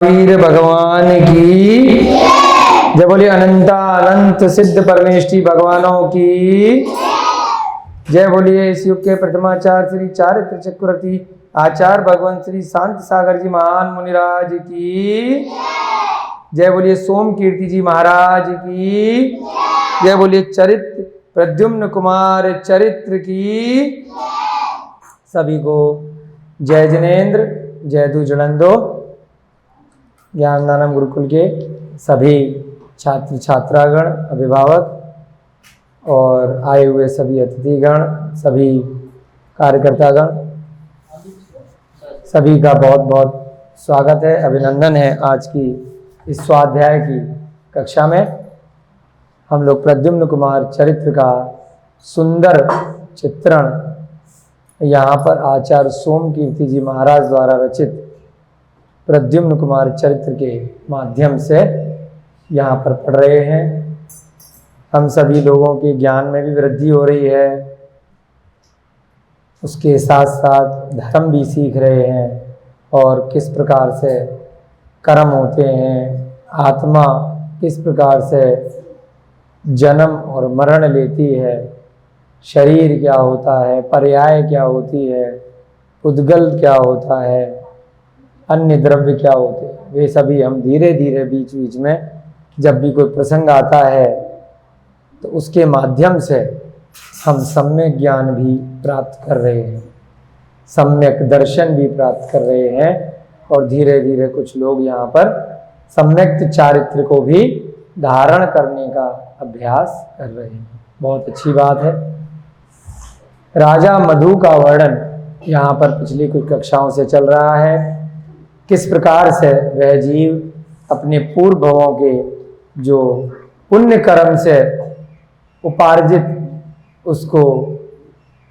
वीर भगवान की जय बोलिए। अनंता अनंत सिद्ध परमेष्टि भगवानों की जय बोलिए। इस युग के प्रथमाचार्य श्री चारित्र चक्रवर्ती आचार्य भगवान श्री शांत सागर जी महान मुनिराज की जय बोलिए। सोम कीर्ति जी महाराज की जय बोलिए। चरित्र प्रद्युम्न कुमार चरित्र की सभी को जय जिनेन्द्र, जय दु जुड़ंदो। ज्ञानदानम गुरुकुल के सभी छात्र छात्रागण, अभिभावक और आए हुए सभी अतिथिगण, सभी कार्यकर्तागण, सभी का बहुत बहुत स्वागत है, अभिनंदन है। आज की इस स्वाध्याय की कक्षा में हम लोग प्रद्युम्न कुमार चरित्र का सुंदर चित्रण यहाँ पर आचार्य सोम कीर्ति जी महाराज द्वारा रचित प्रद्युम्न कुमार चरित्र के माध्यम से यहाँ पर पढ़ रहे हैं। हम सभी लोगों के ज्ञान में भी वृद्धि हो रही है, उसके साथ साथ धर्म भी सीख रहे हैं और किस प्रकार से कर्म होते हैं, आत्मा किस प्रकार से जन्म और मरण लेती है, शरीर क्या होता है, पर्याय क्या होती है, उद्गल क्या होता है, अन्य द्रव्य क्या होते हैं, वे सभी हम धीरे धीरे बीच बीच में जब भी कोई प्रसंग आता है तो उसके माध्यम से हम सम्यक ज्ञान भी प्राप्त कर रहे हैं, सम्यक दर्शन भी प्राप्त कर रहे हैं और धीरे धीरे कुछ लोग यहाँ पर सम्यक चारित्र को भी धारण करने का अभ्यास कर रहे हैं। बहुत अच्छी बात है। राजा मधु का वर्णन यहाँ पर पिछली कुछ कक्षाओं से चल रहा है। किस प्रकार से वह जीव अपने पूर्व भवों के जो पुण्य कर्म से उपार्जित उसको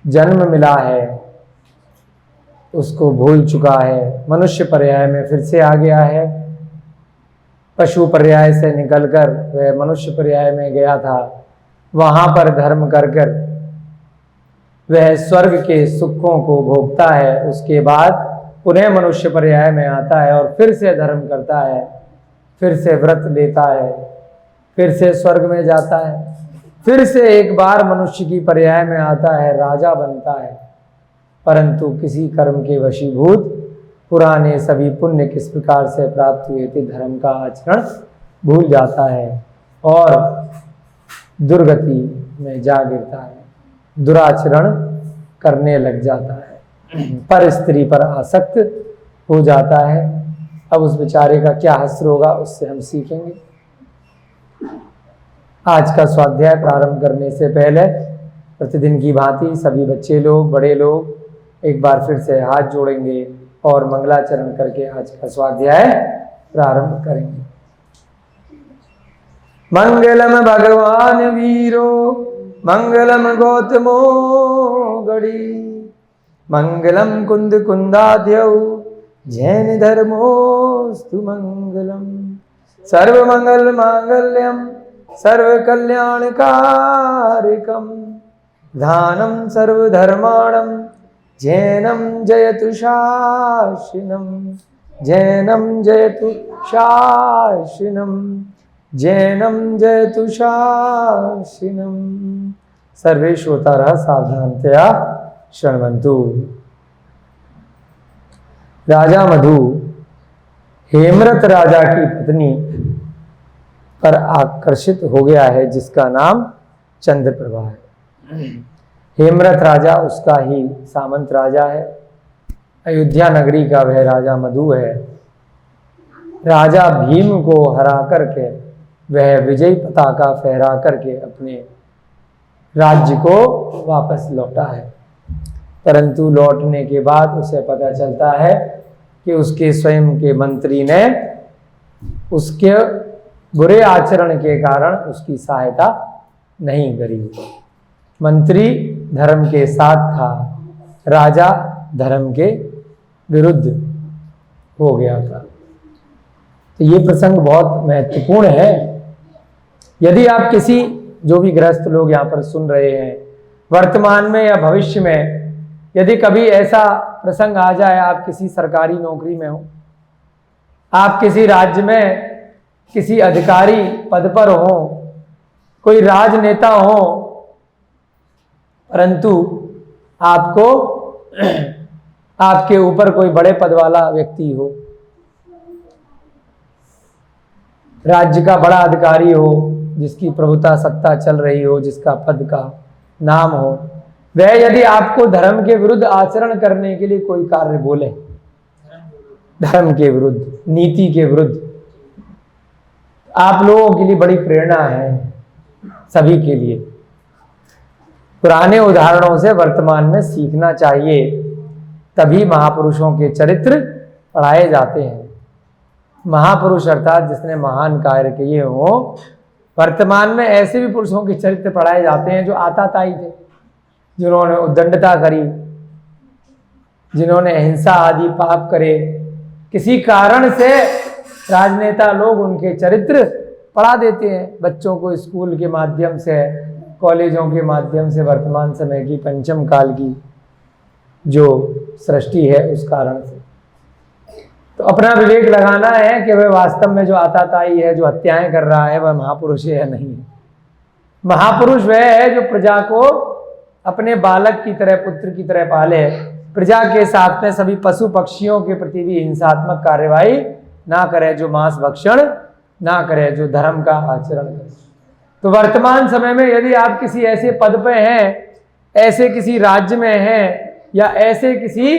जन्म मिला है उसको भूल चुका है, मनुष्य पर्याय में फिर से आ गया है। पशु पर्याय से निकलकर वह मनुष्य पर्याय में गया था, वहाँ पर धर्म कर कर वह स्वर्ग के सुखों को भोगता है, उसके बाद पुनः मनुष्य पर्याय में आता है और फिर से धर्म करता है, फिर से व्रत लेता है, फिर से स्वर्ग में जाता है, फिर से एक बार मनुष्य की पर्याय में आता है, राजा बनता है। परंतु किसी कर्म के वशीभूत पुराने सभी पुण्य किस प्रकार से प्राप्त हुए थे, धर्म का आचरण भूल जाता है और दुर्गति में जा गिरता है, दुराचरण करने लग जाता है, पर स्त्री पर आसक्त हो जाता है। अब उस बेचारे का क्या हश्र होगा, उससे हम सीखेंगे। आज का स्वाध्याय प्रारंभ करने से पहले प्रतिदिन की भांति सभी बच्चे लोग, बड़े लोग एक बार फिर से हाथ जोड़ेंगे और मंगलाचरण करके आज का स्वाध्याय प्रारंभ करेंगे। मंगलम भगवान वीरो मंगलम गौतमो गड़ी, मंगलम कुंद कुंदाद्यौ जैन धर्मोस्तु मंगलम। सर्व मंगल मांगल्यम सर्व कल्याण कारकम, धानम सर्व धर्माणम जैनम जयतु शासिनम, जैनम जयतु शासिनम, जैनम जयतु शासिनम। सर्वे श्रोतारः सावधानतया शृण्वन्तु। राजा मधु हेमरत राजा की पत्नी पर आकर्षित हो गया है, जिसका नाम चंद्रप्रभा है। हेमरत राजा उसका ही सामंत राजा है। अयोध्या नगरी का वह राजा मधु है। राजा भीम को हरा करके वह विजय पताका फहरा करके अपने राज्य को वापस लौटा है, परंतु लौटने के बाद उसे पता चलता है कि उसके स्वयं के मंत्री ने उसके बुरे आचरण के कारण उसकी सहायता नहीं करी। मंत्री धर्म के साथ था, राजा धर्म के विरुद्ध हो गया था। तो ये प्रसंग बहुत महत्वपूर्ण है। यदि आप किसी, जो भी गृहस्थ लोग यहाँ पर सुन रहे हैं, वर्तमान में या भविष्य में यदि कभी ऐसा प्रसंग आ जाए, आप किसी सरकारी नौकरी में हो आप किसी राज्य में किसी अधिकारी पद पर हो, कोई राजनेता हो, परंतु आपको आपके ऊपर कोई बड़े पद वाला व्यक्ति हो, राज्य का बड़ा अधिकारी हो, जिसकी प्रभुता सत्ता चल रही हो, जिसका पद का नाम हो, वह यदि आपको धर्म के विरुद्ध आचरण करने के लिए कोई कार्य बोले, धर्म के विरुद्ध, नीति के विरुद्ध, आप लोगों के लिए बड़ी प्रेरणा है, सभी के लिए। पुराने उदाहरणों से वर्तमान में सीखना चाहिए, तभी महापुरुषों के चरित्र पढ़ाए जाते हैं। महापुरुष अर्थात जिसने महान कार्य किए हो, वर्तमान में ऐसे भी पुरुषों के चरित्र पढ़ाए जाते हैं जो आताताई थे, जिन्होंने उद्दंडता करी, जिन्होंने हिंसा आदि पाप करे। किसी कारण से राजनेता लोग उनके चरित्र पढ़ा देते हैं बच्चों को, स्कूल के माध्यम से, कॉलेजों के माध्यम से, वर्तमान समय की पंचम काल की जो सृष्टि है उस कारण से। तो अपना विवेक लगाना है कि वह वास्तव में जो आताताई है, जो हत्याएं कर रहा है, वह महापुरुष है या नहीं। महापुरुष वह है जो प्रजा को अपने बालक की तरह, पुत्र की तरह पाले, प्रजा के साथ में सभी पशु पक्षियों के प्रति भी हिंसात्मक कार्यवाही ना करे, जो मांस भक्षण ना करे, जो धर्म का आचरण करे। तो वर्तमान समय में यदि आप किसी ऐसे पद पे हैं, ऐसे किसी राज्य में हैं, या ऐसे किसी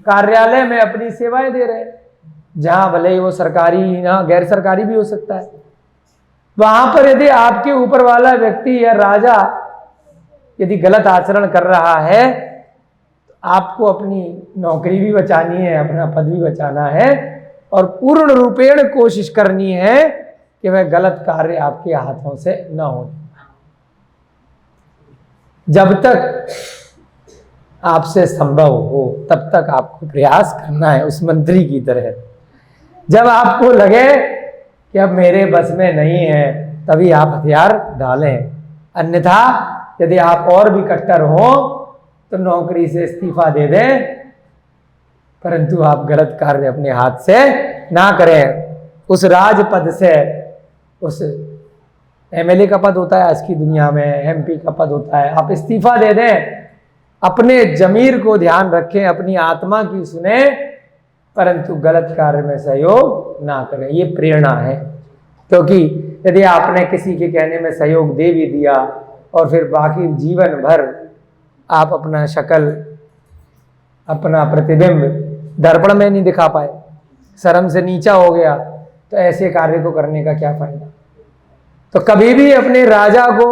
कार्यालय में अपनी सेवाएं दे रहे हैं, जहां भले ही वो सरकारी ना गैर सरकारी भी हो सकता है, वहां पर यदि आपके ऊपर वाला व्यक्ति या राजा यदि गलत आचरण कर रहा है, तो आपको अपनी नौकरी भी बचानी है, अपना पद भी बचाना है, और पूर्ण रूपेण कोशिश करनी है कि वह गलत कार्य आपके हाथों से न हो। जब तक आपसे संभव हो तब तक आपको प्रयास करना है, उस मंत्री की तरह। जब आपको लगे कि अब मेरे बस में नहीं है, तभी आप हथियार डालें। अन्यथा यदि आप और भी कट्टर हो तो नौकरी से इस्तीफा दे दें, परंतु आप गलत कार्य अपने हाथ से ना करें। उस राजपद से, उस एमएलए का पद होता है आज की दुनिया में, एमपी का पद होता है, आप इस्तीफा दे दें। अपने जमीर को ध्यान रखें, अपनी आत्मा की सुने, परंतु गलत कार्य में सहयोग ना करें। ये प्रेरणा है, क्योंकि यदि आपने किसी के कहने में सहयोग दे भी दिया और फिर बाकी जीवन भर आप अपना शक्ल, अपना प्रतिबिंब दर्पण में नहीं दिखा पाए, शर्म से नीचा हो गया, तो ऐसे कार्य को करने का क्या फायदा। तो कभी भी अपने राजा को,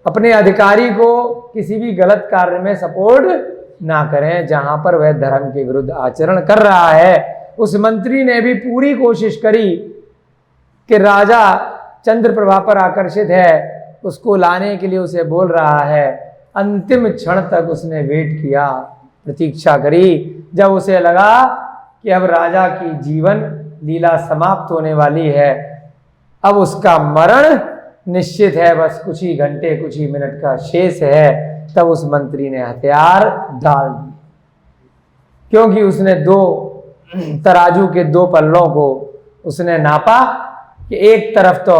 अपने अधिकारी को किसी भी गलत कार्य में सपोर्ट ना करें जहां पर वह धर्म के विरुद्ध आचरण कर रहा है। उस मंत्री ने भी पूरी कोशिश करी कि राजा चंद्रप्रभा पर आकर्षित है, उसको लाने के लिए उसे बोल रहा है। अंतिम क्षण तक उसने वेट किया, प्रतीक्षा करी। जब उसे लगा कि अब राजा की जीवन लीला समाप्त होने वाली है, अब उसका मरण निश्चित है, बस कुछ ही घंटे, कुछ ही मिनट का शेष है, तब उस मंत्री ने हथियार डाल दिए। क्योंकि उसने दो तराजू के दो पल्लों को उसने नापा कि एक तरफ तो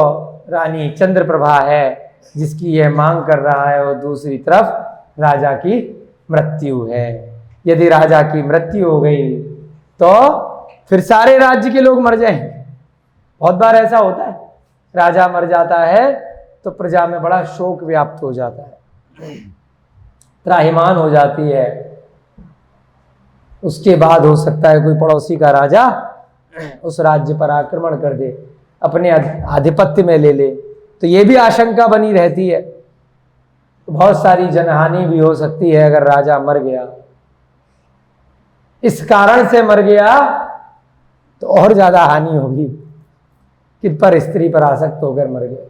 रानी चंद्रप्रभा है जिसकी यह मांग कर रहा है, और दूसरी तरफ राजा की मृत्यु है। यदि राजा की मृत्यु हो गई तो फिर सारे राज्य के लोग मर जाएंगे। बहुत बार ऐसा होता है, राजा मर जाता है तो प्रजा में बड़ा शोक व्याप्त हो जाता है, त्राहिमाम हो जाती है। उसके बाद हो सकता है कोई पड़ोसी का राजा उस राज्य पर आक्रमण कर दे, अपने आधिपत्य में ले ले, तो ये भी आशंका बनी रहती है। बहुत सारी जनहानि भी हो सकती है अगर राजा मर गया। इस कारण से मर गया तो और ज्यादा हानि होगी कि पर स्त्री पर आसक्त होकर मर गया।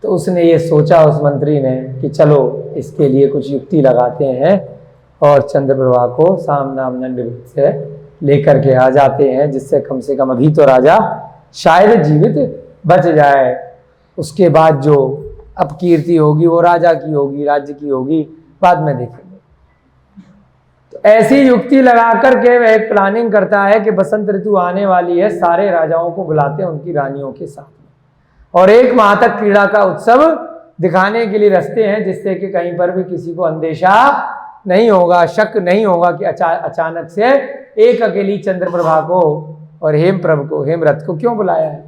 तो उसने ये सोचा, उस मंत्री ने, कि चलो इसके लिए कुछ युक्ति लगाते हैं और चंद्रप्रभा को साम दाम दंड से लेकर के आ जाते हैं, जिससे कम से कम अभी तो राजा शायद जीवित बच जाए। उसके बाद जो अपकीर्ति होगी वो राजा की होगी, राज्य की होगी, बाद में देखेंगे। तो ऐसी युक्ति लगा करके वह एक प्लानिंग करता है कि बसंत ऋतु आने वाली है, सारे राजाओं को बुलाते हैं उनकी रानियों के साथ में, और 1 माह तक क्रीड़ा का उत्सव दिखाने के लिए रचते हैं, जिससे कि कहीं पर भी किसी को अंदेशा नहीं होगा, शक नहीं होगा कि अचानक से एक अकेली चंद्रप्रभा को और हेमरथ को क्यों बुलाया है।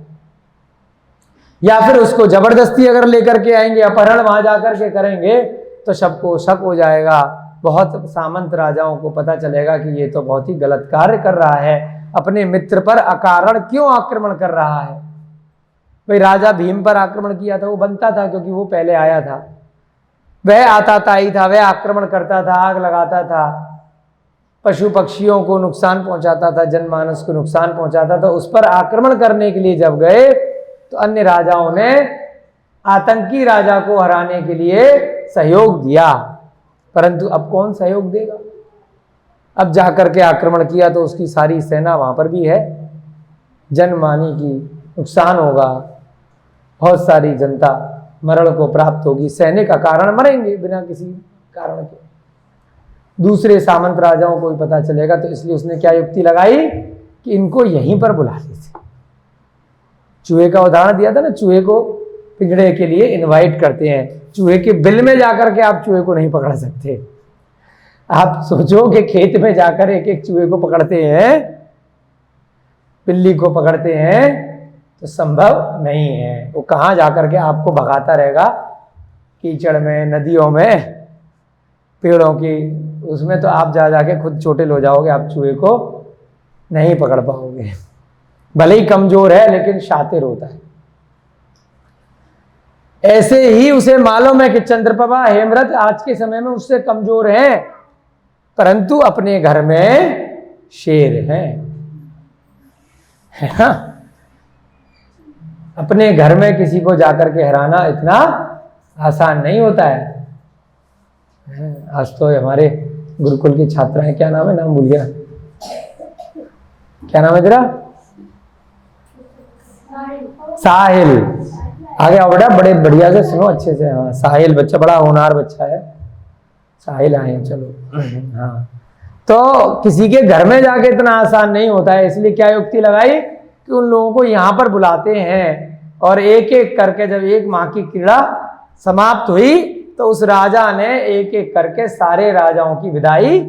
या फिर उसको जबरदस्ती अगर लेकर के आएंगे, अपहरण वहां जाकर के करेंगे, तो सबको शक हो जाएगा, बहुत सामंत राजाओं को पता चलेगा कि ये तो बहुत ही गलत कार्य कर रहा है, अपने मित्र पर अकारण क्यों आक्रमण कर रहा है। भाई राजा भीम पर आक्रमण किया था, वो बनता था क्योंकि वो पहले आया था, वह आताताई था, वह आक्रमण करता था, आग लगाता था, पशु पक्षियों को नुकसान पहुंचाता था, जनमानस को नुकसान पहुंचाता था। उस पर आक्रमण करने के लिए जब गए तो अन्य राजाओं ने आतंकी राजा को हराने के लिए सहयोग दिया, परंतु अब कौन सहयोग देगा। अब जाकर के आक्रमण किया तो उसकी सारी सेना वहां पर भी है, जनमानी की नुकसान होगा, बहुत सारी जनता मरण को प्राप्त होगी, सैनिक अकारण मरेंगे बिना किसी कारण के, दूसरे सामंत राजाओं को भी पता चलेगा। तो इसलिए उसने क्या युक्ति लगाई कि इनको यहीं पर बुला लीजिए। चूहे का उदाहरण दिया था ना, चूहे को पिंजड़े के लिए इनवाइट करते हैं, चूहे के बिल में जाकर के आप चूहे को नहीं पकड़ सकते। आप सोचो कि खेत में जाकर एक एक चूहे को पकड़ते हैं, बिल्ली को पकड़ते हैं, तो संभव नहीं है। वो कहाँ जाकर के आपको भगाता रहेगा, कीचड़ में, नदियों में, पेड़ों की उसमें, तो आप जा जाके खुद चोटिल हो जाओगे, आप चूहे को नहीं पकड़ पाओगे। भले ही कमजोर है लेकिन शातिर होता है। ऐसे ही उसे मालूम है कि चंद्रप्रभा हेमरथ आज के समय में उससे कमजोर हैं, परंतु अपने घर में शेर हैं, है ना। अपने घर में किसी को जाकर के हराना इतना आसान नहीं होता है। आज तो हमारे गुरुकुल की छात्रा है, क्या नाम है, नाम भूल गया, क्या नाम है तेरा? साहिल। आगे आओ बेटा, बड़े बढ़िया से सुनो, अच्छे से। हाँ, साहिल बच्चा बड़ा होनहार बच्चा है, साहिल आए हैं, चलो। हाँ, तो किसी के घर में जाके इतना आसान नहीं होता है, इसलिए क्या युक्ति लगाई कि उन लोगों को यहाँ पर बुलाते हैं, और एक एक करके जब 1 माह की क्रीड़ा समाप्त हुई तो उस राजा ने एक एक करके सारे राजाओं की विदाई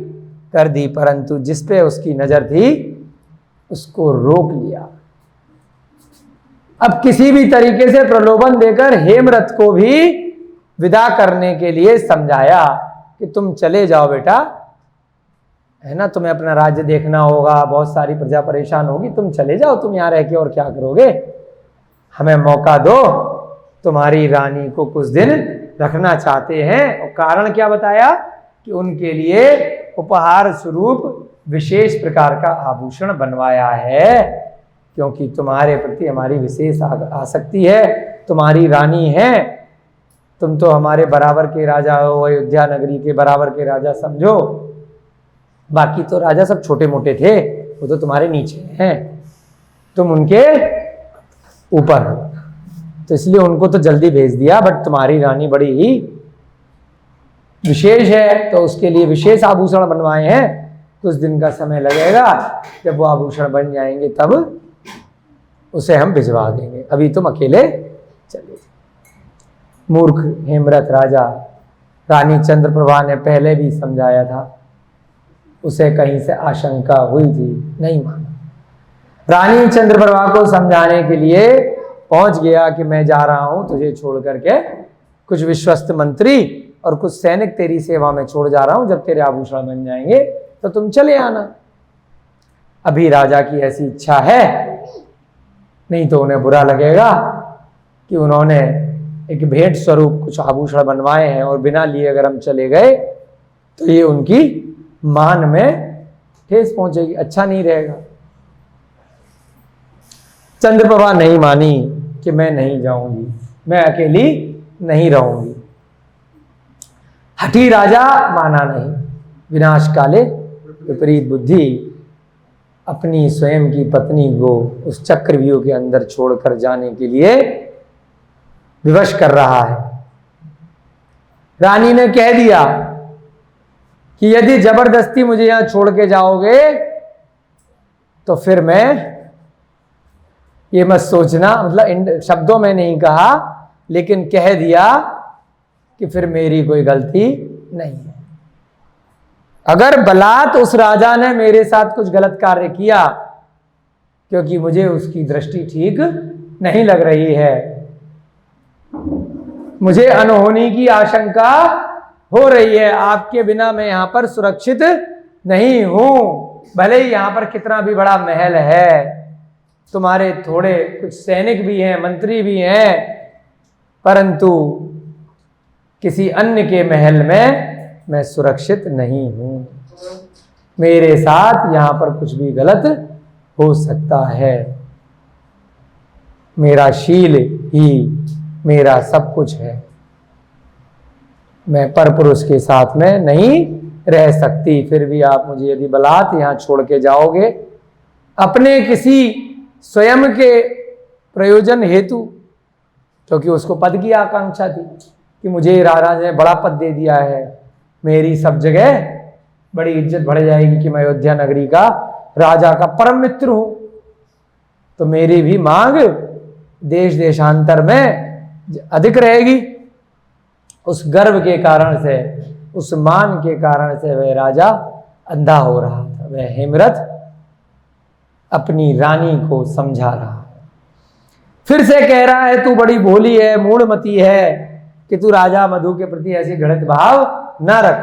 कर दी, परंतु जिस पे उसकी नजर थी उसको रोक लिया। अब किसी भी तरीके से प्रलोभन देकर हेमरथ को भी विदा करने के लिए समझाया कि तुम चले जाओ बेटा, है ना, तुम्हें अपना राज्य देखना होगा, बहुत सारी प्रजा परेशान होगी, तुम चले जाओ, तुम यहाँ रह के और क्या करोगे, हमें मौका दो, तुम्हारी रानी को कुछ दिन रखना चाहते हैं। और कारण क्या बताया कि उनके लिए उपहार स्वरूप विशेष प्रकार का आभूषण बनवाया है, क्योंकि तुम्हारे प्रति हमारी विशेष आसक्ति है, तुम्हारी रानी है, तुम तो हमारे बराबर के राजा हो, अयोध्या नगरी के बराबर के राजा समझो, बाकी तो राजा सब छोटे मोटे थे, वो तो तुम्हारे नीचे हैं, तुम उनके ऊपर हो। तो इसलिए उनको तो जल्दी भेज दिया, बट तुम्हारी रानी बड़ी ही विशेष है, तो उसके लिए विशेष आभूषण बनवाए हैं, कुछ दिन का समय लगेगा, जब वो आभूषण बन जाएंगे तब उसे हम भिजवा देंगे, अभी तुम अकेले चले। मूर्ख हेमरथ राजा, रानी चंद्रप्रभा ने पहले भी समझाया था, उसे कहीं से आशंका हुई थी, नहीं माना। रानी चंद्रप्रभा को समझाने के लिए पहुंच गया कि मैं जा रहा हूं तुझे छोड़ करके, कुछ विश्वस्त मंत्री और कुछ सैनिक तेरी सेवा में छोड़ जा रहा हूं, जब तेरे आभूषण बन जाएंगे तो तुम चले आना। अभी राजा की ऐसी इच्छा है, नहीं तो उन्हें बुरा लगेगा कि उन्होंने एक भेंट स्वरूप कुछ आभूषण बनवाए हैं और बिना लिए अगर हम चले गए तो ये उनकी मान में ठेस पहुंचेगी, अच्छा नहीं रहेगा। चंद्रप्रभा नहीं मानी कि मैं नहीं जाऊंगी, मैं अकेली नहीं रहूंगी। हठी राजा माना नहीं, विनाश काले विपरीत बुद्धि, अपनी स्वयं की पत्नी को उस चक्रव्यूह के अंदर छोड़कर जाने के लिए विवश कर रहा है। रानी ने कह दिया कि यदि जबरदस्ती मुझे यहां छोड़ के जाओगे तो फिर मैं, ये मत सोचना, मतलब इन शब्दों में नहीं कहा लेकिन कह दिया कि फिर मेरी कोई गलती नहीं है। अगर बलात् उस राजा ने मेरे साथ कुछ गलत कार्य किया क्योंकि मुझे उसकी दृष्टि ठीक नहीं लग रही है, मुझे अनहोनी की आशंका हो रही है, आपके बिना मैं यहां पर सुरक्षित नहीं हूं, भले ही यहां पर कितना भी बड़ा महल है, तुम्हारे थोड़े कुछ सैनिक भी हैं, मंत्री भी हैं, परंतु किसी अन्य के महल में मैं सुरक्षित नहीं हूं, मेरे साथ यहां पर कुछ भी गलत हो सकता है, मेरा शील ही मेरा सब कुछ है, मैं परपुरुष के साथ में नहीं रह सकती, फिर भी आप मुझे यदि बलात् यहां छोड़ के जाओगे अपने किसी स्वयं के प्रयोजन हेतु, क्योंकि उसको पद की आकांक्षा थी कि मुझे राजा ने बड़ा पद दे दिया है, मेरी सब जगह बड़ी इज्जत बढ़ जाएगी कि मैं अयोध्या नगरी का राजा का परम मित्र हूं, तो मेरी भी मांग देश देशांतर में अधिक रहेगी। उस गर्व के कारण से, उस मान के कारण से वह राजा अंधा हो रहा था, वह हेमरथ अपनी रानी को समझा रहा है। फिर से कह रहा है तू बड़ी भोली है, मूढ़मती है कि तू राजा मधु के प्रति ऐसी घृणित भाव न रख,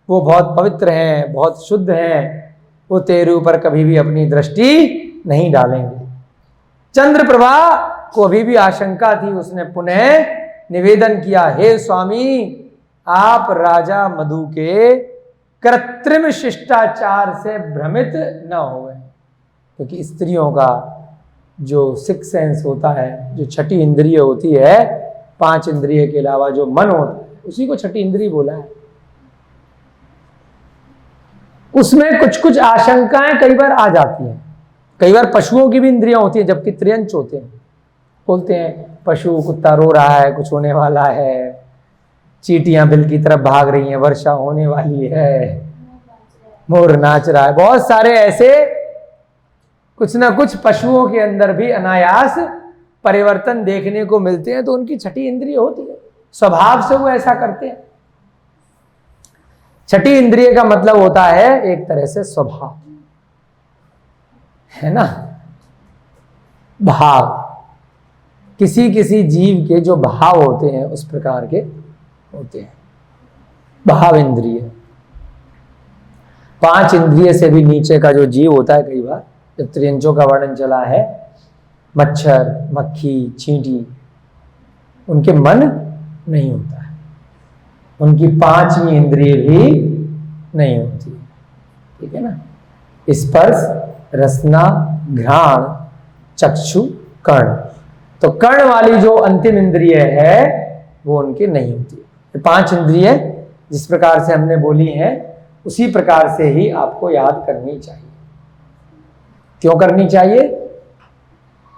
वो बहुत पवित्र हैं, बहुत शुद्ध हैं, वो तेरे ऊपर कभी भी अपनी दृष्टि नहीं डालेंगे। चंद्रप्रभा को अभी भी आशंका थी, उसने पुनः निवेदन किया, हे स्वामी आप राजा मधु के कृत्रिम शिष्टाचार से भ्रमित न होवे, क्योंकि स्त्रियों का जो सिक्स सेंस होता है, जो छठी इंद्रिय होती है, 5 इंद्रिय के अलावा जो मन होता है उसी को छठी इंद्रिय बोला है, उसमें कुछ कुछ आशंकाएं कई बार आ जाती हैं। कई बार पशुओं की भी इंद्रियां होती हैं, जबकि त्रियंच होते हैं, बोलते हैं पशु, कुत्ता रो रहा है, कुछ होने वाला है, चींटियां बिल की तरफ भाग रही हैं, वर्षा होने वाली है, मोर नाच रहा है, बहुत सारे ऐसे कुछ ना कुछ पशुओं के अंदर भी अनायास परिवर्तन देखने को मिलते हैं, तो उनकी छठी इंद्रिय होती है, स्वभाव से वो ऐसा करते हैं। छठी इंद्रिय का मतलब होता है एक तरह से स्वभाव, है ना, भाव, किसी किसी जीव के जो भाव होते हैं उस प्रकार के होते हैं, भाव इंद्रिय। 5 इंद्रिय से भी नीचे का जो जीव होता है, कई बार जब त्रियंचों का वर्णन चला है, मच्छर, मक्खी, चींटी, उनके मन नहीं होता है, उनकी 5वीं इंद्रिय भी नहीं होती, ठीक है ना, स्पर्श, रसना, घ्राण, चक्षु, कर्ण, तो कर्ण वाली जो अंतिम इंद्रिय है वो उनकी नहीं होती है। 5 इंद्रिय जिस प्रकार से हमने बोली हैं उसी प्रकार से ही आपको याद करनी चाहिए। क्यों करनी चाहिए?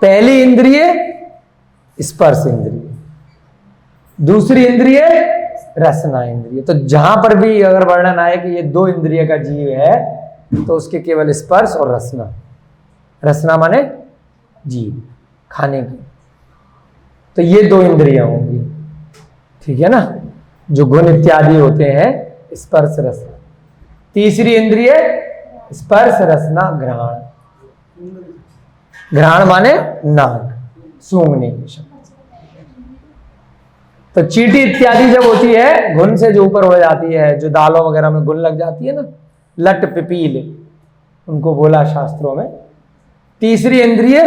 पहली इंद्रिय स्पर्श इंद्रिय, दूसरी इंद्रिय रसना इंद्रिय, तो जहां पर भी अगर वर्णन आए कि ये 2 इंद्रिय का जीव है तो उसके केवल स्पर्श और रसना, रसना माने जीव, खाने की, तो ये 2 इंद्रियां होंगी, ठीक है ना, जो गुण इत्यादि होते हैं, स्पर्श रसना। तीसरी इंद्रिय स्पर्श रसना घ्राण, घ्राण माने नाक, सूंघने की शक्ति। तो चींटी इत्यादि जब होती है, घुन से जो ऊपर उड़ जाती है, जो दालों वगैरह में घुन लग जाती है ना, लट पिपील उनको बोला शास्त्रों में। तीसरी इंद्रिय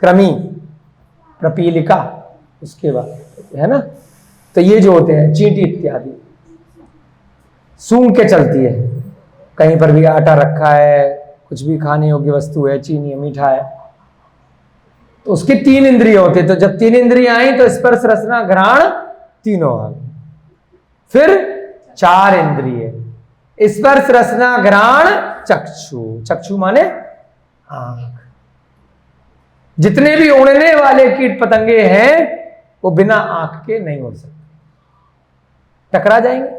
क्रमी, प्रपीलिका, उसके बाद है ना, तो ये जो होते हैं चींटी इत्यादि, सूंघ के चलती है, कहीं पर भी आटा रखा है, कुछ भी खाने योग्य वस्तु है, चीनी है, मीठा है, तो उसकी 3 इंद्रिय होती है। तो जब 3 इंद्रियां आई तो स्पर्श रसना घ्राण तीनों आ गए। फिर 4 इंद्रिय, स्पर्श रसना घ्राण चक्षु, चक्षु माने आंख। जितने भी उड़ने वाले कीट पतंगे हैं वो बिना आंख के नहीं उड़ सकते, टकरा जाएंगे।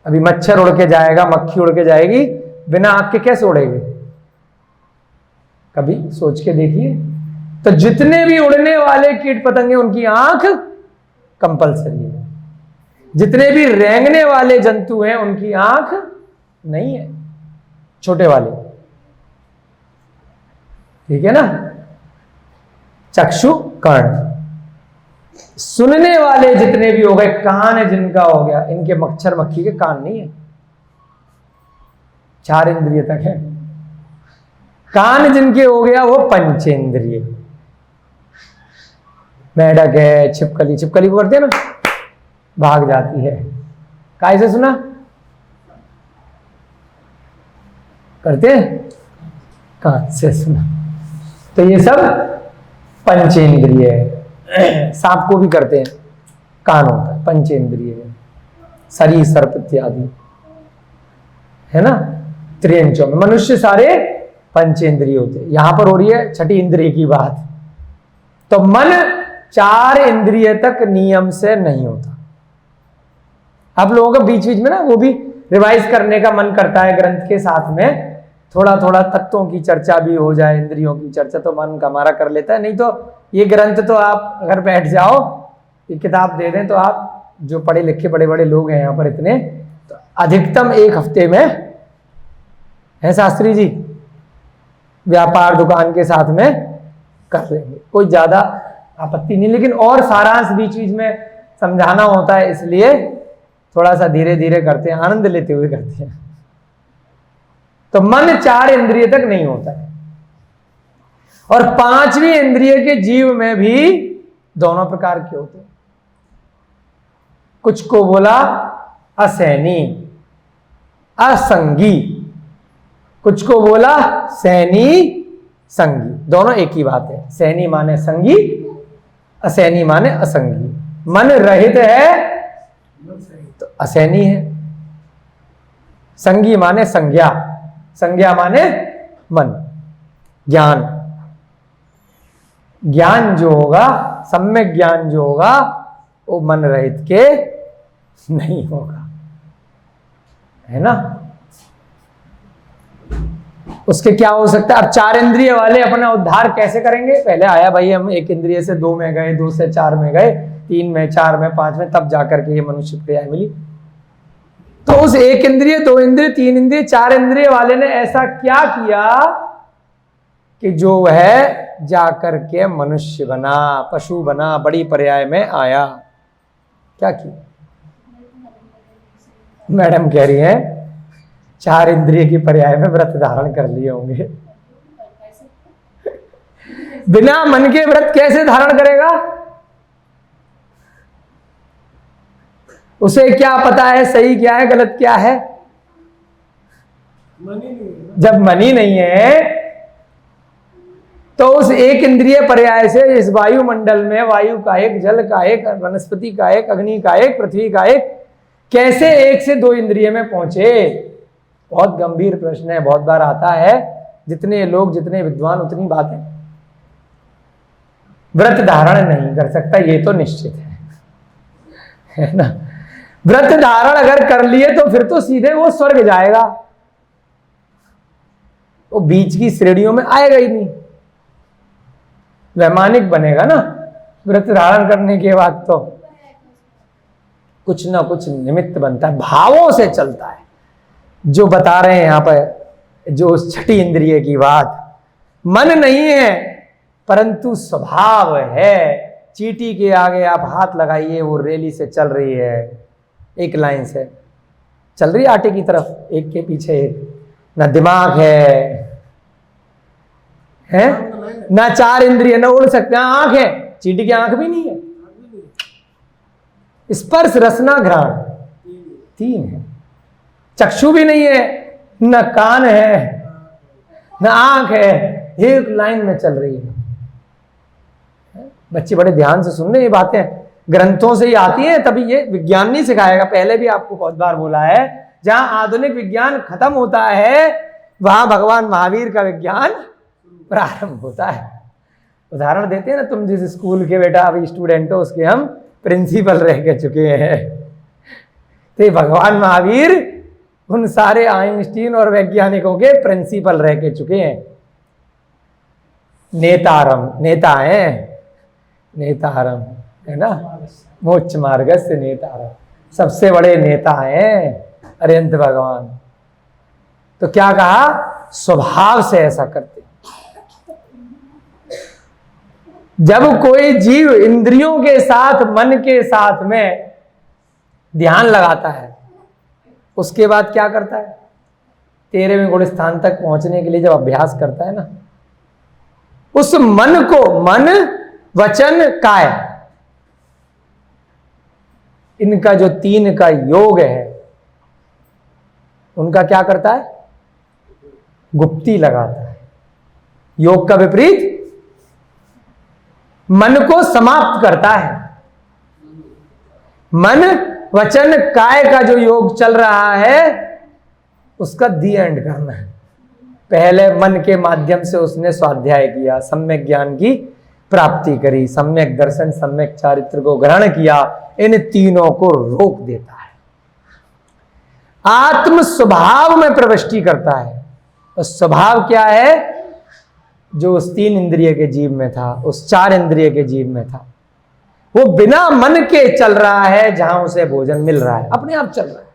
अभी मच्छर उड़ के जाएगा, मक्खी उड़ के जाएगी, बिना आंख के कैसे उड़ेगी? कभी सोच के देखिए। तो जितने भी उड़ने वाले कीट पतंगे उनकी आंख कंपलसरी है। जितने भी रेंगने वाले जंतु हैं उनकी आंख नहीं है, छोटे वाले, ठीक है ना। चक्षु कर्ण। सुनने वाले जितने भी हो गए, कान है जिनका हो गया, इनके मच्छर मक्खी के कान नहीं है, 4 इंद्रिय तक है। कान जिनके हो गया वो पंचेंद्रिय। मेढक है, छिपकली, छिपकली को करते हैं ना, भाग जाती है, काय से सुना करते हैं, कान से सुना। तो ये सब पंचेंद्रिय है। सांप को भी करते हैं, कान होता है, पंचेंद्रिय है। सरी सर्प इत्यादि है ना, त्रियंचों में। मनुष्य सारे पंचेंद्रिय होते हैं। यहां पर हो रही है छठी इंद्रिय की बात। तो मन 4 इंद्रिय तक नियम से नहीं होता। आप लोगों का बीच बीच में ना वो भी रिवाइज करने का मन करता है, ग्रंथ के साथ में थोड़ा थोड़ा तत्वों की चर्चा भी हो जाए, इंद्रियों की चर्चा, तो मन हमारा कर लेता है। नहीं तो ये ग्रंथ तो आप अगर बैठ जाओ, ये किताब दे दें तो आप जो पढ़े लिखे बड़े बड़े लोग हैं यहाँ पर इतने, तो अधिकतम 1 हफ्ते में है शास्त्री जी, व्यापार दुकान के साथ में कर लेंगे, कोई ज्यादा आपत्ति नहीं। लेकिन और सारांश बीच बीच में समझाना होता है, इसलिए थोड़ा सा धीरे धीरे करते हैं, आनंद लेते हुए करते हैं। तो मन 4 इंद्रिय तक नहीं होता है। और 5वीं इंद्रिय के जीव में भी दोनों प्रकार के होते हैं। कुछ को बोला असैनी, असंगी, कुछ को बोला सैनी, संगी। दोनों एक ही बात है। सैनी माने संगी, असैनी माने असंगी। मन रहित है तो असैनी है, संगी माने संज्ञा, संज्ञा माने मन, ज्ञान। ज्ञान जो होगा, सम्यक ज्ञान जो होगा, वो मन रहित के नहीं होगा, है ना। उसके क्या हो सकता है? अब 4 इंद्रिय वाले अपना उद्धार कैसे करेंगे? पहले आया भाई, हम 1 इंद्रिय से 2 में गए, 2 से 4 में गए, 3 में, 4 में, 5 में, तब जाकर के ये मनुष्य क्रिया मिली। तो उस 1 इंद्रिय, 2 इंद्रिय, 3 इंद्रिय, 4 इंद्रिय वाले ने ऐसा क्या किया कि जो है जाकर के मनुष्य बना, पशु बना, बड़ी पर्याय में आया? क्या किया? मैडम कह रही है 4 इंद्रिय की पर्याय में व्रत धारण कर लिए होंगे। बिना मन के व्रत कैसे धारण करेगा? उसे क्या पता है सही क्या है, गलत क्या है? जब मन ही नहीं है तो उस 1 इंद्रिय पर्याय से इस वायुमंडल में वायु का एक, जल का एक, वनस्पति का एक, अग्नि का एक, पृथ्वी का एक, कैसे 1 से 2 इंद्रिय में पहुंचे? बहुत गंभीर प्रश्न है, बहुत बार आता है। जितने लोग, जितने विद्वान, उतनी बातें। व्रत धारण नहीं कर सकता, ये तो निश्चित है ना। व्रत धारण अगर कर लिए तो फिर तो सीधे वो स्वर्ग जाएगा, वो बीच की श्रेणियों में आएगा ही नहीं, वैमानिक बनेगा ना। व्रत धारण करने के बाद तो कुछ ना कुछ निमित्त बनता है, भावों से चलता है। जो बता रहे हैं यहां पर, जो उस छठी इंद्रिय की बात, मन नहीं है परंतु स्वभाव है। चींटी के आगे आप हाथ लगाइए, वो रेली से चल रही है, एक लाइन से चल रही है आटे की तरफ, एक के पीछे एक। ना दिमाग है ना 4 इंद्रिय, ना उड़ सकते हैं। आंख है, चींटी की आंख भी नहीं है। स्पर्श, रसना, घ्राण 3 है। चक्षु भी नहीं है, न कान है, न आंख है, एक लाइन में चल रही है। बच्चे बड़े ध्यान से सुन रहे, ये बातें ग्रंथों से ही आती हैं, तभी ये विज्ञान नहीं सिखाएगा। पहले भी आपको बहुत बार बोला है, जहां आधुनिक विज्ञान खत्म होता है वहां भगवान महावीर का विज्ञान प्रारंभ होता है। उदाहरण देते हैं ना, तुम जिस स्कूल के बेटा अभी स्टूडेंट हो, उसके हम प्रिंसिपल रह के चुके हैं। तो भगवान महावीर उन सारे आइंस्टीन और वैज्ञानिकों के प्रिंसिपल रह के चुके हैं। नेता हैं, नेतारम है ना, मोक्ष मार्गस्य नेतारम, सबसे बड़े नेता हैं अरिहंत भगवान। तो क्या कहा, स्वभाव से ऐसा करते। जब कोई जीव इंद्रियों के साथ, मन के साथ में ध्यान लगाता है, उसके बाद क्या करता है, 13वें गुण स्थान तक पहुंचने के लिए जब अभ्यास करता है ना, उस मन को, मन वचन काय, इनका जो 3 का योग है, उनका क्या करता है, गुप्ती लगाता है। योग का विपरीत मन को समाप्त करता है। मन वचन काय का जो योग चल रहा है, उसका दी एंड करना है। पहले मन के माध्यम से उसने स्वाध्याय किया, सम्यक ज्ञान की प्राप्ति करी, सम्यक दर्शन, सम्यक चारित्र को ग्रहण किया, इन तीनों को रोक देता है, आत्म स्वभाव में प्रविष्टि करता है। और स्वभाव क्या है, जो उस 3 इंद्रिय के जीव में था, उस 4 इंद्रिय के जीव में था, वो बिना मन के चल रहा है। जहां उसे भोजन मिल रहा है, अपने आप चल रहा है।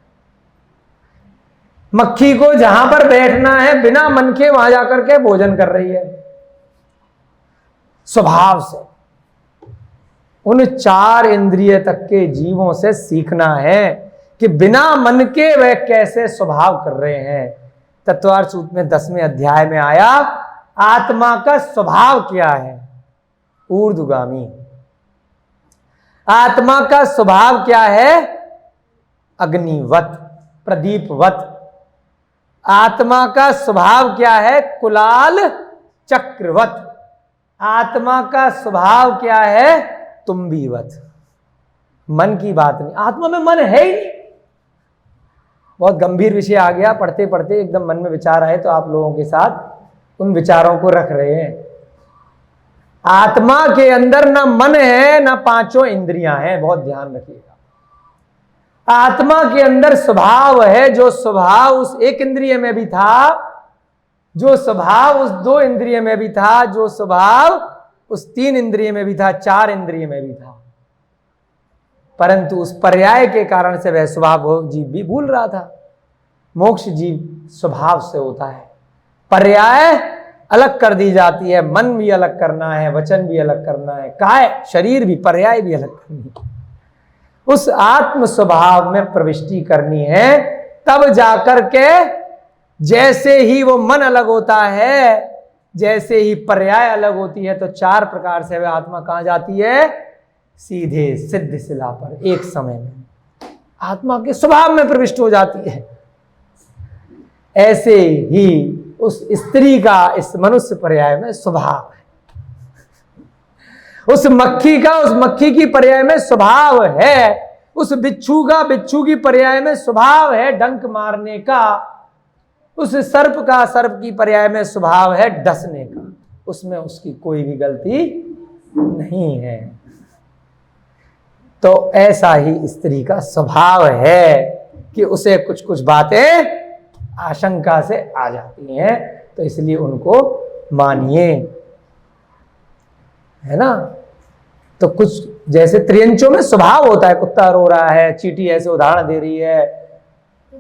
मक्खी को जहां पर बैठना है, बिना मन के वहां जाकर के भोजन कर रही है, स्वभाव से। उन 4 इंद्रिय तक के जीवों से सीखना है कि बिना मन के वह कैसे स्वभाव कर रहे हैं। तत्वार्थ सूत्र में 10वें अध्याय में आया, आत्मा का स्वभाव क्या है, ऊर्ध्वगामी। आत्मा का स्वभाव क्या है, अग्निवत, प्रदीपवत। आत्मा का स्वभाव क्या है, कुलाल चक्रवत। आत्मा का स्वभाव क्या है, तुम्बीवत। मन की बात नहीं, आत्मा में मन है ही नहीं। बहुत गंभीर विषय आ गया, पढ़ते पढ़ते एकदम मन में विचार आए तो आप लोगों के साथ उन विचारों को रख रहे हैं। आत्मा के अंदर ना मन है, ना 5 इंद्रियां हैं, बहुत ध्यान रखिएगा। आत्मा के अंदर स्वभाव है, जो स्वभाव उस 1 इंद्रिय में भी था, जो स्वभाव उस 2 इंद्रिय में भी था, जो स्वभाव उस 3 इंद्रिय में भी था, 4 इंद्रिय में भी था। परंतु उस पर्याय के कारण से वह स्वभाव जीव भी भूल रहा था। मोक्ष जीव स्वभाव से होता है, पर्याय अलग कर दी जाती है, मन भी अलग करना है, वचन भी अलग करना है, काय शरीर भी, पर्याय भी अलग करनी है। उस आत्म स्वभाव में प्रविष्टि करनी है, तब जाकर के जैसे ही वो मन अलग होता है, जैसे ही पर्याय अलग होती है, तो 4 प्रकार से वह आत्मा कहां जाती है, सीधे सिद्ध शिला पर एक समय में आत्मा के स्वभाव में प्रविष्ट हो जाती है। ऐसे ही उस स्त्री का इस मनुष्य पर्याय में स्वभाव है, उस मक्खी का उस मक्खी की पर्याय में स्वभाव है, उस बिच्छू का बिच्छू की पर्याय में स्वभाव है डंक मारने का, उस सर्प का सर्प की पर्याय में स्वभाव है डसने का। उसमें उसकी कोई भी गलती नहीं है। तो ऐसा ही स्त्री का स्वभाव है कि उसे कुछ कुछ बातें आशंका से आ जाती हैं, तो इसलिए उनको मानिए, है ना। तो कुछ जैसे त्रियंचों में स्वभाव होता है, कुत्ता रो रहा है, चींटी ऐसे उदाहरण दे रही है,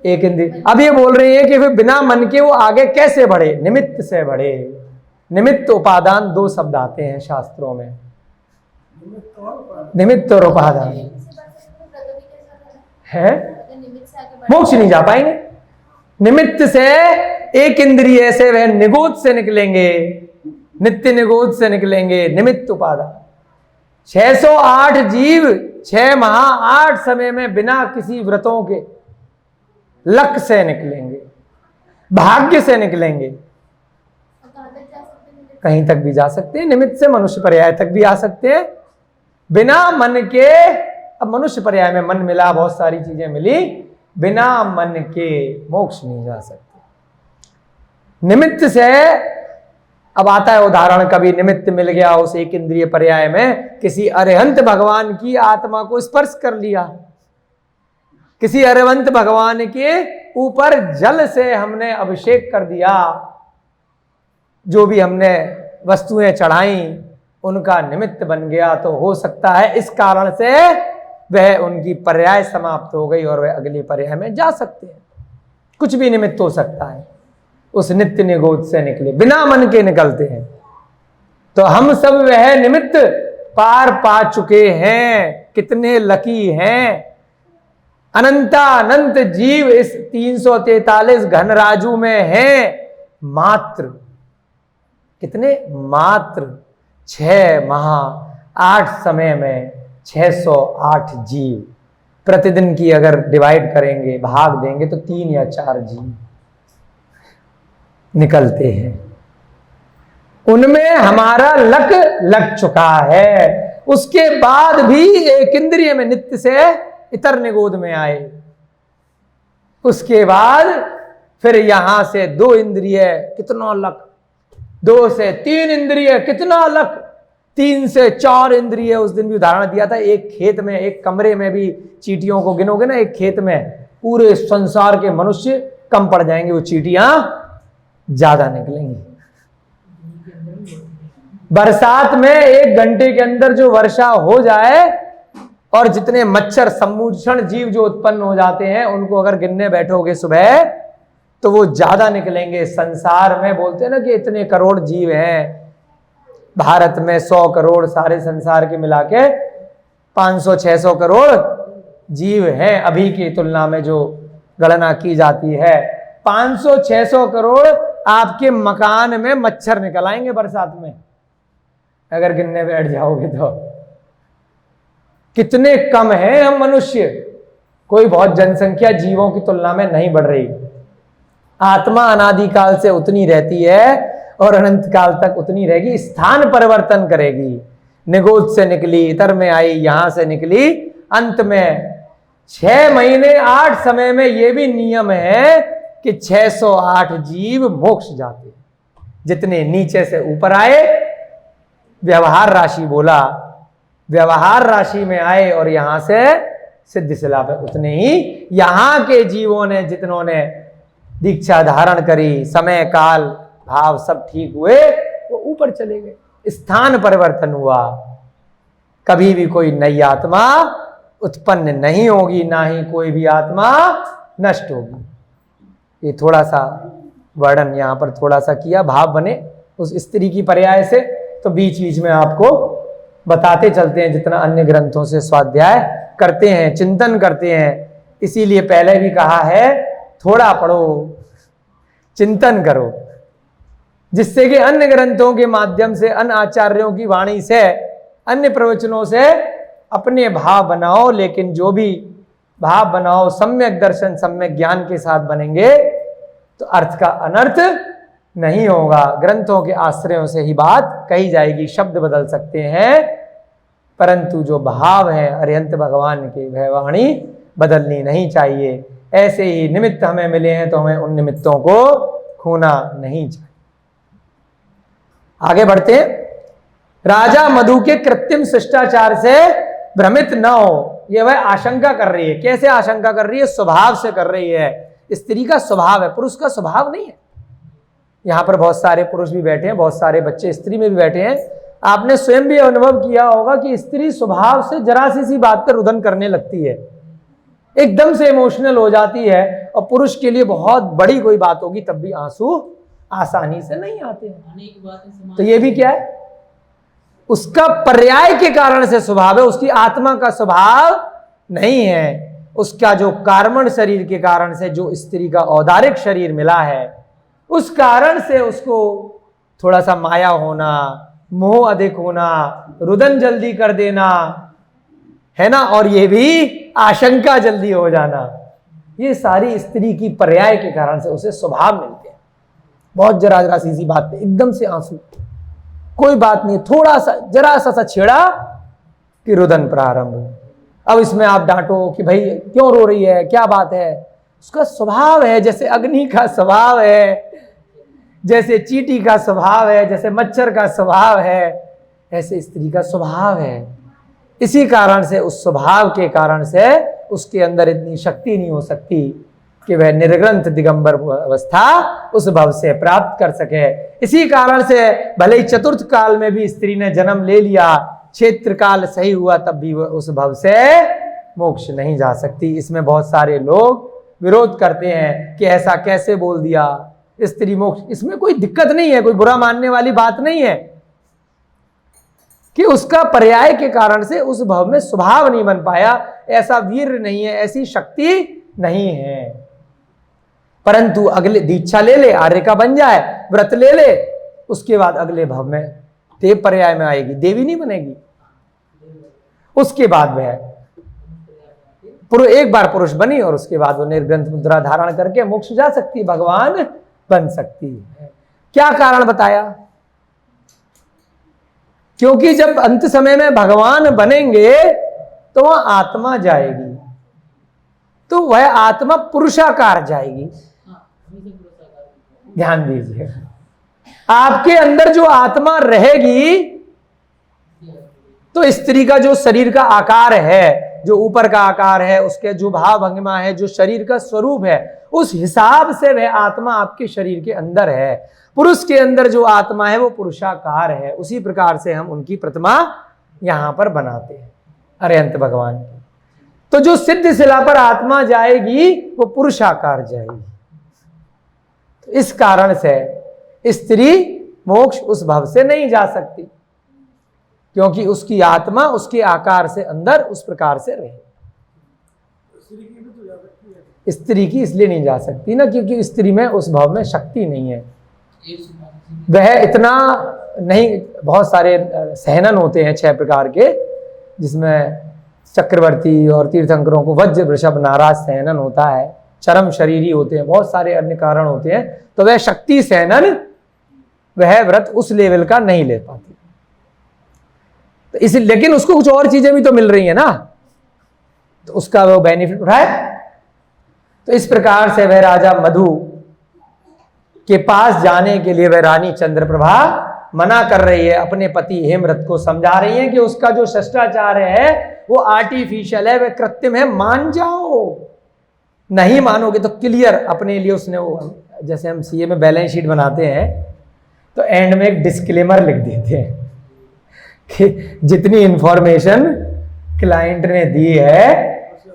एक इंद्रिय। अब ये बोल रही है कि फिर बिना मन के वो आगे कैसे बढ़े, निमित्त से बढ़े। निमित्त उपादान 2 शब्द आते हैं शास्त्रों में, निमित्त और उपादान है। मोक्ष नहीं जा पाएंगे। निमित्त से 1 इंद्रिय से वह निगोद से निकलेंगे, नित्य निगोद से निकलेंगे, निमित्त उपादान। 608 जीव 6 माह 8 समय में बिना किसी व्रतों के लक से निकलेंगे, भाग्य से निकलेंगे। कहीं तक भी जा सकते हैं, निमित्त से मनुष्य पर्याय तक भी आ सकते हैं बिना मन के। अब मनुष्य पर्याय में मन मिला, बहुत सारी चीजें मिली, बिना मन के मोक्ष नहीं जा सकते। निमित्त से अब आता है उदाहरण, कभी निमित्त मिल गया उस 1 इंद्रिय पर्याय में, किसी अरिहंत भगवान की आत्मा को स्पर्श कर लिया, किसी अरवंत भगवान के ऊपर जल से हमने अभिषेक कर दिया, जो भी हमने वस्तुएं चढ़ाई उनका निमित्त बन गया, तो हो सकता है इस कारण से वह उनकी पर्याय समाप्त हो गई और वह अगले पर्याय में जा सकते हैं। कुछ भी निमित्त हो सकता है, उस नित्य निगोद से निकले, बिना मन के निकलते हैं। तो हम सब वह निमित्त पार पा चुके हैं। कितने लकी हैं। अनंतानंत जीव इस 343 घनराजू में हैं। मात्र कितने? मात्र 6 माह 8 समय में 608 जीव। प्रतिदिन की अगर डिवाइड करेंगे, भाग देंगे, तो 3 या 4 जीव निकलते हैं। उनमें हमारा लग चुका है। उसके बाद भी एक इंद्रिय में नित्य से इतर निगोद में आए। उसके बाद फिर यहां से 2 इंद्रिय, कितना लक, 2 से 3 इंद्रिय, कितना लक, 3 से 4 इंद्रिय। उस दिन भी उदाहरण दिया था, एक खेत में, एक कमरे में भी चींटियों को गिनोगे ना, एक खेत में पूरे संसार के मनुष्य कम पड़ जाएंगे, वो चींटियां ज्यादा निकलेंगी। बरसात में 1 घंटे के अंदर जो वर्षा हो जाए और जितने मच्छर सम्मूषण जीव जो उत्पन्न हो जाते हैं, उनको अगर गिनने बैठोगे सुबह, तो वो ज्यादा निकलेंगे। संसार में बोलते हैं ना कि इतने करोड़ जीव हैं, भारत में 100 करोड़, सारे संसार के मिला के 500-600 करोड़ जीव हैं। अभी की तुलना में जो गणना की जाती है, 500-600 करोड़ आपके मकान में मच्छर निकल आएंगे बरसात में, अगर गिनने बैठ जाओगे तो। कितने कम हैं हम मनुष्य। कोई बहुत जनसंख्या जीवों की तुलना में नहीं बढ़ रही। आत्मा अनादिकाल से उतनी रहती है और अनंत काल तक उतनी रहेगी। स्थान परिवर्तन करेगी। निगोद से निकली, इतर में आई, यहां से निकली, अंत में 6 महीने 8 समय में यह भी नियम है कि 608 जीव मोक्ष जाते। जितने नीचे से ऊपर आए, व्यवहार राशि बोला, व्यवहार राशि में आए और यहां से सिद्ध शिला पे, उतने ही यहां के जीवों ने, जितनों ने दीक्षा धारण करी, समय काल भाव सब ठीक हुए, वो ऊपर चले गए। स्थान परिवर्तन हुआ। कभी भी कोई नई आत्मा उत्पन्न नहीं होगी, ना ही कोई भी आत्मा नष्ट होगी। ये थोड़ा सा वर्णन यहां पर थोड़ा सा किया, भाव बने उस स्त्री की पर्याय से, तो बीच बीच में आपको बताते चलते हैं, जितना अन्य ग्रंथों से स्वाध्याय करते हैं, चिंतन करते हैं। इसीलिए पहले भी कहा है, थोड़ा पढ़ो, चिंतन करो, जिससे कि अन्य ग्रंथों के माध्यम से, अन्य आचार्यों की वाणी से, अन्य प्रवचनों से अपने भाव बनाओ। लेकिन जो भी भाव बनाओ, सम्यक दर्शन, सम्यक ज्ञान के साथ बनेंगे, तो अर्थ का अनर्थ नहीं होगा। ग्रंथों के आश्रयों से ही बात कही जाएगी, शब्द बदल सकते हैं, परंतु जो भाव है अरिहंत भगवान के, वह वाणी बदलनी नहीं चाहिए। ऐसे ही निमित्त हमें मिले हैं, तो हमें उन निमित्तों को खोना नहीं चाहिए। आगे बढ़ते हैं। राजा मधु के कृत्रिम शिष्टाचार से भ्रमित न हो, यह वह आशंका कर रही है। कैसे आशंका कर रही है? स्वभाव से कर रही है। स्त्री का स्वभाव है, पुरुष का स्वभाव नहीं है। यहां पर बहुत सारे पुरुष भी बैठे हैं, बहुत सारे बच्चे स्त्री में भी बैठे हैं। आपने स्वयं भी अनुभव किया होगा कि स्त्री स्वभाव से जरा सी बात पर रुदन करने लगती है, एकदम से इमोशनल हो जाती है, और पुरुष के लिए बहुत बड़ी कोई बात होगी तब भी आंसू आसानी से नहीं आते हैं। तो ये भी क्या है? उसका पर्याय के कारण से स्वभाव है, उसकी आत्मा का स्वभाव नहीं है। उसका जो कार्मण शरीर के कारण से, जो स्त्री का औदारिक शरीर मिला है, उस कारण से उसको थोड़ा सा माया होना, मोह अधिक होना, रुदन जल्दी कर देना, है ना, और ये भी आशंका जल्दी हो जाना, ये सारी स्त्री की पर्याय के कारण से उसे स्वभाव मिलते हैं। बहुत जरा सी बात पे एकदम से आंसू, कोई बात नहीं, थोड़ा सा जरा सा छेड़ा कि रुदन प्रारंभ। अब इसमें आप डांटो कि भाई क्यों रो रही है, क्या बात है? उसका स्वभाव है, जैसे अग्नि का स्वभाव है, जैसे चींटी का स्वभाव है, जैसे मच्छर का स्वभाव है, ऐसे स्त्री का स्वभाव है। इसी कारण से, उस स्वभाव के कारण से उसके अंदर इतनी शक्ति नहीं हो सकती कि वह निर्ग्रंथ दिगंबर अवस्था उस भव से प्राप्त कर सके। इसी कारण से भले ही चतुर्थ काल में भी स्त्री ने जन्म ले लिया, क्षेत्र काल सही हुआ, तब भी वह उस भव से मोक्ष नहीं जा सकती। इसमें बहुत सारे लोग विरोध करते हैं कि ऐसा कैसे बोल दिया, स्त्री मोक्ष। इसमें कोई दिक्कत नहीं है, कोई बुरा मानने वाली बात नहीं है कि उसका पर्याय के कारण से उस भव में स्वभाव नहीं बन पाया, ऐसा वीर नहीं है, ऐसी शक्ति नहीं है। परंतु अगले दीक्षा ले ले, आर्य का बन जाए, व्रत ले ले, उसके बाद अगले भव में देव पर्याय में आएगी, देवी नहीं बनेगी। उसके बाद वह एक बार पुरुष बनी और उसके बाद वो निर्ग्रंथ मुद्रा धारण करके मोक्ष जा सकती है, भगवान बन सकती है। क्या कारण बताया? क्योंकि जब अंत समय में भगवान बनेंगे तो वह आत्मा जाएगी, तो वह आत्मा पुरुषाकार जाएगी। ध्यान दीजिए, आपके अंदर जो आत्मा रहेगी तो स्त्री का जो शरीर का आकार है, जो ऊपर का आकार है, उसके जो भाव भंगिमा है, जो शरीर का स्वरूप है, उस हिसाब से वह आत्मा आपके शरीर के अंदर है। पुरुष के अंदर जो आत्मा है वो पुरुषाकार है। उसी प्रकार से हम उनकी प्रतिमा यहां पर बनाते हैं अरिहंत भगवान की। तो जो सिद्ध शिला पर आत्मा जाएगी वो पुरुषाकार जाएगी। तो इस कारण से स्त्री मोक्ष उस भव से नहीं जा सकती, क्योंकि उसकी आत्मा उसके आकार से अंदर उस प्रकार से रहे। स्त्री की इसलिए नहीं जा सकती ना, क्योंकि स्त्री में उस भाव में शक्ति नहीं है, वह इतना नहीं। बहुत सारे सहनन होते हैं 6 प्रकार के, जिसमें चक्रवर्ती और तीर्थंकरों को वज्र वृषभ नाराज सहनन होता है, चरम शरीरी होते हैं, बहुत सारे अन्य कारण होते हैं। तो वह शक्ति सहनन, वह व्रत उस लेवल का नहीं ले पाती। तो इस लेकिन उसको कुछ और चीजें भी तो मिल रही है ना, तो उसका वो बेनिफिट उठाए। तो इस प्रकार से वह राजा मधु के पास जाने के लिए वह रानी चंद्रप्रभा मना कर रही है, अपने पति हेमरथ को समझा रही है कि उसका जो शिष्टाचार है वो आर्टिफिशियल है, वह कृत्रिम है, मान जाओ। नहीं मानोगे तो क्लियर अपने लिए उसने वो, जैसे हम सीए में बैलेंस शीट बनाते हैं तो एंड में एक डिस्क्लेमर लिख देते हैं कि जितनी इंफॉर्मेशन क्लाइंट ने दी है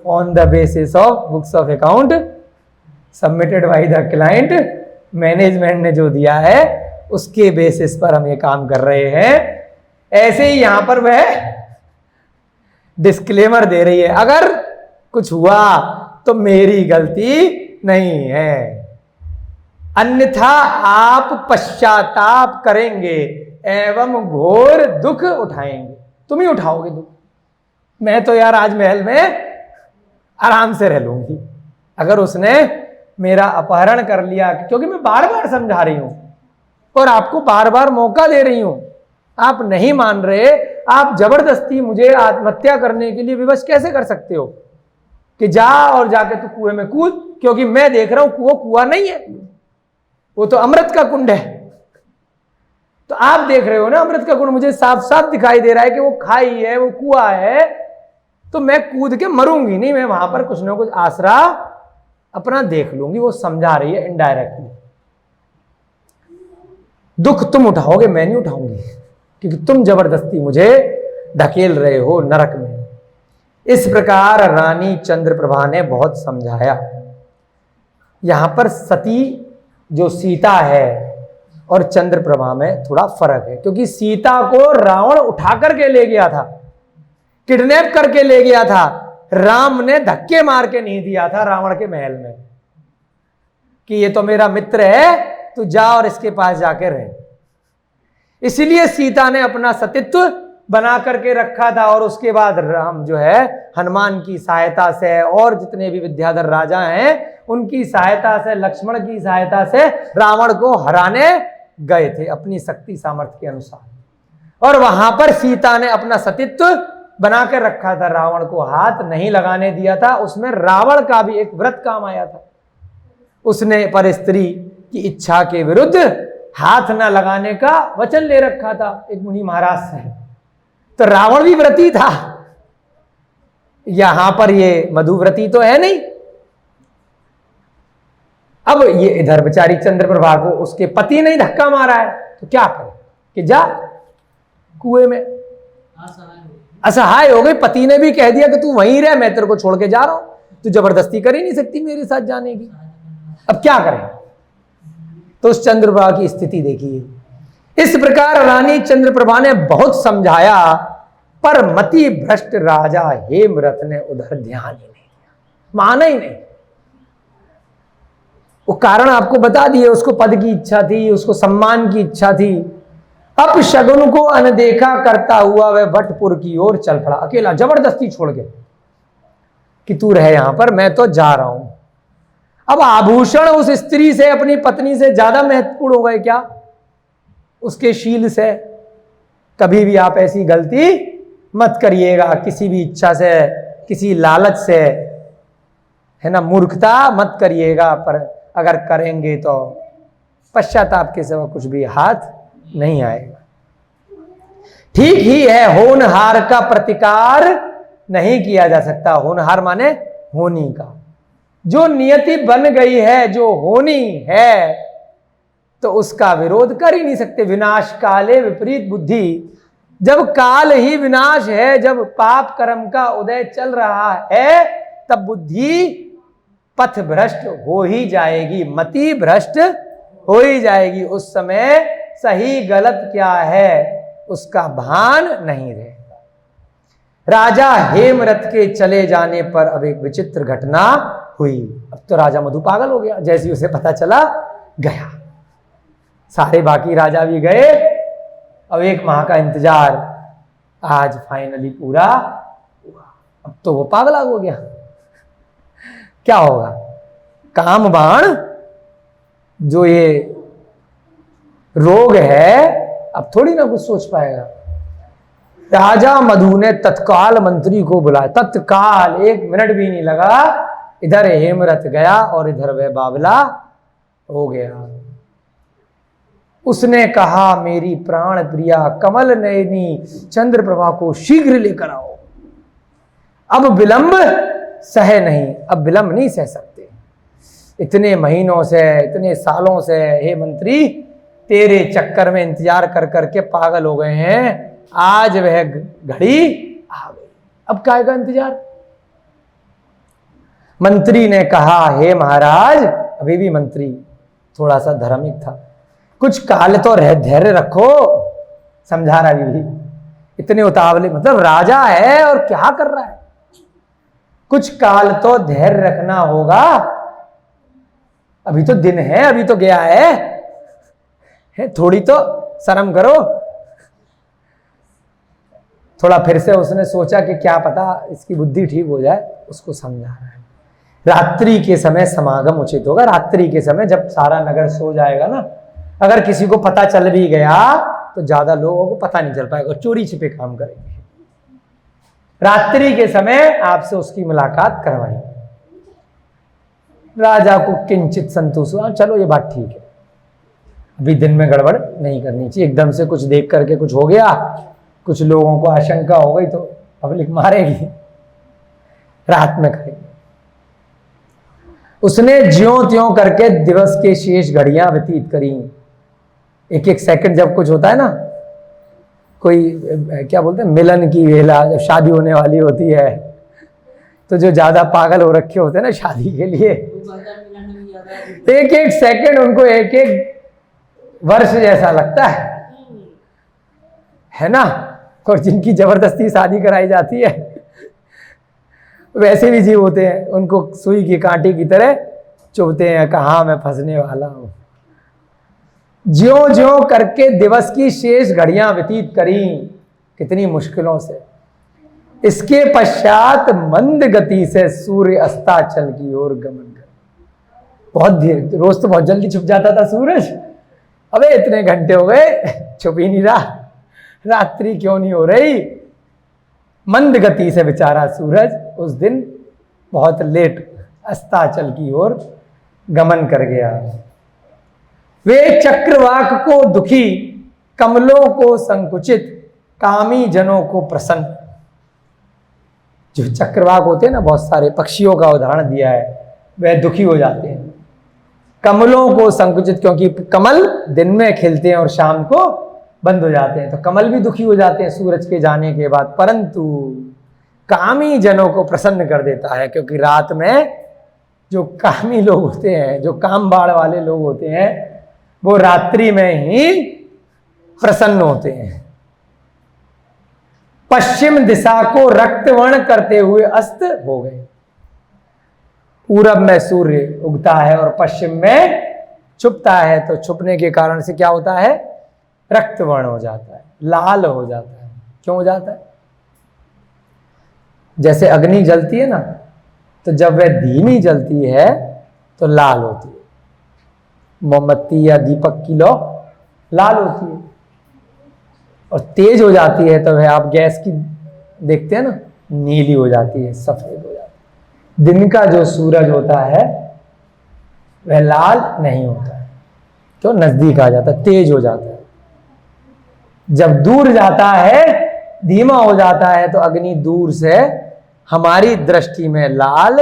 on the basis of books of account submitted by the client, management ने जो दिया है उसके बेसिस पर हम ये काम कर रहे हैं। ऐसे ही यहां पर वह डिस्क्लेमर दे रही है, अगर कुछ हुआ तो मेरी गलती नहीं है, अन्यथा आप पश्चाताप करेंगे एवं घोर दुख उठाएंगे। तुम ही उठाओगे दुख, मैं तो यार आज महल में आराम से रह लूंगी। अगर उसने मेरा अपहरण कर लिया, क्योंकि मैं बार बार समझा रही हूं और आपको बार बार मौका दे रही हूं, आप नहीं मान रहे, आप जबरदस्ती मुझे आत्महत्या करने के लिए विवश कैसे कर सकते हो कि जा और जाके तू कुएं में कूद, क्योंकि मैं देख रहा हूं वो कुआं नहीं है, वो तो अमृत का कुंड है। तो आप देख रहे हो ना अमृत का कुंड, मुझे साफ साफ दिखाई दे रहा है कि वो खाई है, वो कुआं है, तो मैं कूद के मरूंगी नहीं, मैं वहां पर कुछ ना कुछ आसरा अपना देख लूंगी। वो समझा रही है इनडायरेक्टली, दुख तुम उठाओगे, मैं नहीं उठाऊंगी, क्योंकि तुम जबरदस्ती मुझे धकेल रहे हो नरक में। इस प्रकार रानी चंद्रप्रभा ने बहुत समझाया। यहां पर सती जो सीता है और चंद्रप्रभा में थोड़ा फर्क है, क्योंकि सीता को रावण उठा करके ले गया था, किडनैप करके ले गया था, राम ने धक्के मार के नहीं दिया था रावण के महल में कि ये तो मेरा मित्र है, तू जा और इसके पास जाके रहे। इसीलिए सीता ने अपना सतीत्व बना करके रखा था। और उसके बाद राम जो है हनुमान की सहायता से और जितने भी विद्याधर राजा हैं उनकी सहायता से, लक्ष्मण की सहायता से रावण को हराने गए थे अपनी शक्ति सामर्थ्य के अनुसार। और वहां पर सीता ने अपना सतीत्व बना कर रखा था, रावण को हाथ नहीं लगाने दिया था। उसमें रावण का भी एक व्रत काम आया था, उसने पर स्त्री की इच्छा के विरुद्ध हाथ न लगाने का वचन ले रखा था एक मुनि महाराज से। तो रावण भी व्रती था, यहां पर ये मधुव्रती तो है नहीं। अब ये इधर बेचारी चंद्रप्रभा को उसके पति ने धक्का मारा है, तो क्या करे कि जा कुएं में। असहाय हो गई, पति ने भी कह दिया कि तू वहीं रह, मैं तेरे को छोड़ के जा रहा हूं, तू जबरदस्ती कर ही नहीं सकती मेरे साथ जाने की। अब क्या करें? तो उस चंद्रप्रभा की स्थिति देखिए। इस प्रकार रानी चंद्रप्रभा ने बहुत समझाया, पर मति भ्रष्ट राजा हेमरथ ने उधर ध्यान ही नहीं दिया, माना ही नहीं। वो कारण आपको बता दिए, उसको पद की इच्छा थी, उसको सम्मान की इच्छा थी। अब शगुन को अनदेखा करता हुआ वह भट्टपुर की ओर चल पड़ा, अकेला, जबरदस्ती छोड़ के कि तू रहे यहां पर, मैं तो जा रहा हूं। अब आभूषण उस स्त्री से, अपनी पत्नी से ज्यादा महत्वपूर्ण हो गए क्या? उसके शील से। कभी भी आप ऐसी गलती मत करिएगा, किसी भी इच्छा से, किसी लालच से, है ना, मूर्खता मत करिएगा। पर अगर करेंगे तो पश्चाताप के सिवा कुछ भी हाथ नहीं आएगा। ठीक ही है, होनहार का प्रतिकार नहीं किया जा सकता। होनहार माने होनी का, जो नियति बन गई है, जो होनी है, तो उसका विरोध कर ही नहीं सकते। विनाश काले विपरीत बुद्धि, जब काल ही विनाश है, जब पाप कर्म का उदय चल रहा है, तब बुद्धि पथ भ्रष्ट हो ही जाएगी, मति भ्रष्ट हो ही जाएगी। उस समय सही गलत क्या है उसका भान नहीं रहेगा। राजा हेमरथ के चले जाने पर अब एक विचित्र घटना हुई। अब तो राजा मधु पागल हो गया, जैसे ही उसे पता चला गया। सारे बाकी राजा भी गए। अब 1 माह का इंतजार आज फाइनली पूरा हुआ। अब तो वो पागल हो गया। क्या होगा? काम बाण जो ये रोग है, अब थोड़ी ना कुछ सोच पाएगा। राजा मधु ने तत्काल मंत्री को बुलाया, तत्काल, 1 मिनट भी नहीं लगा। इधर हेमरथ गया और इधर वह बावला हो गया। उसने कहा, मेरी प्राण प्रिया कमल नयनी चंद्रप्रभा को शीघ्र लेकर आओ। अब विलंब सहे नहीं, अब विलंब नहीं सह सकते। इतने महीनों से, इतने सालों से हे मंत्री तेरे चक्कर में इंतजार कर करके पागल हो गए हैं। आज वह घड़ी आ गई, अब काय का इंतजार? मंत्री ने कहा, हे महाराज, अभी भी मंत्री थोड़ा सा धार्मिक था, कुछ काल तो धैर्य रखो। समझा रहा भी, इतने उतावले, मतलब राजा है और क्या कर रहा है? कुछ काल तो धैर्य रखना होगा, अभी तो दिन है, अभी तो गया है, थोड़ी तो शर्म करो। थोड़ा फिर से उसने सोचा कि क्या पता इसकी बुद्धि ठीक हो जाए, उसको समझा रहा है। रात्रि के समय समागम उचित होगा। रात्रि के समय जब सारा नगर सो जाएगा ना, अगर किसी को पता चल भी गया तो ज्यादा लोगों को पता नहीं चल पाएगा, चोरी छिपे काम करेंगे। रात्रि के समय आपसे उसकी मुलाकात करवाएंगे। राजा को किंचित संतोष हुआ, चलो ये बात ठीक है, अभी दिन में गड़बड़ नहीं करनी चाहिए। एकदम से कुछ देख करके कुछ हो गया, कुछ लोगों को आशंका हो गई तो पब्लिक मारेगी, रात में करेंगे। उसने ज्यों त्यों करके दिवस के शेष घड़ियां व्यतीत करी। 1-1 सेकंड जब कुछ होता है ना, कोई क्या बोलते हैं, मिलन की वेला, जब शादी होने वाली होती है, तो जो ज्यादा पागल हो रखे होते हैं ना शादी के लिए, 1-1 सेकंड उनको 1-1 वर्ष जैसा लगता है ना। और जिनकी जबरदस्ती शादी कराई जाती है, वैसे भी जीव होते हैं, उनको सुई के कांटे की तरह चुभते हैं, कहाँ मैं फंसने वाला हूं। ज्यों ज्यों करके दिवस की शेष घड़ियां व्यतीत करी, कितनी मुश्किलों से। इसके पश्चात मंद गति से सूर्य अस्ताचल की ओर गमन कर, बहुत धीरे, रोज तो बहुत जल्दी छुप जाता था सूरज, अबे इतने घंटे हो गए छुप ही नहीं रहा, रात्रि क्यों नहीं हो रही। मंद गति से बेचारा सूरज उस दिन बहुत लेट अस्ताचल की ओर गमन कर गया। वे चक्रवाक को दुखी, कमलों को संकुचित, कामी जनों को प्रसन्न। जो चक्रवाक होते हैं ना, बहुत सारे पक्षियों का उदाहरण दिया है, वह दुखी हो जाते हैं। कमलों को संकुचित, क्योंकि कमल दिन में खिलते हैं और शाम को बंद हो जाते हैं, तो कमल भी दुखी हो जाते हैं सूरज के जाने के बाद। परंतु कामी जनों को प्रसन्न कर देता है, क्योंकि रात में जो कामी लोग होते हैं, जो काम बाढ़ वाले लोग होते हैं, वो रात्रि में ही प्रसन्न होते हैं। पश्चिम दिशा को रक्तवर्ण करते हुए अस्त हो गए। पूरब में सूर्य उगता है और पश्चिम में छुपता है, तो छुपने के कारण से क्या होता है? रक्तवर्ण हो जाता है, लाल हो जाता है। क्यों हो जाता है? जैसे अग्नि जलती है ना, तो जब वह धीमी जलती है तो लाल होती है। मोमबत्ती या दीपक की लौ लाल होती है, और तेज हो जाती है तो वह आप गैस की देखते हैं ना, नीली हो जाती है, सफेद हो जाती है। दिन का जो सूरज होता है वह लाल नहीं होता है, तो नजदीक आ जाता है, तेज हो जाता है। जब दूर जाता है, धीमा हो जाता है, तो अग्नि दूर से हमारी दृष्टि में लाल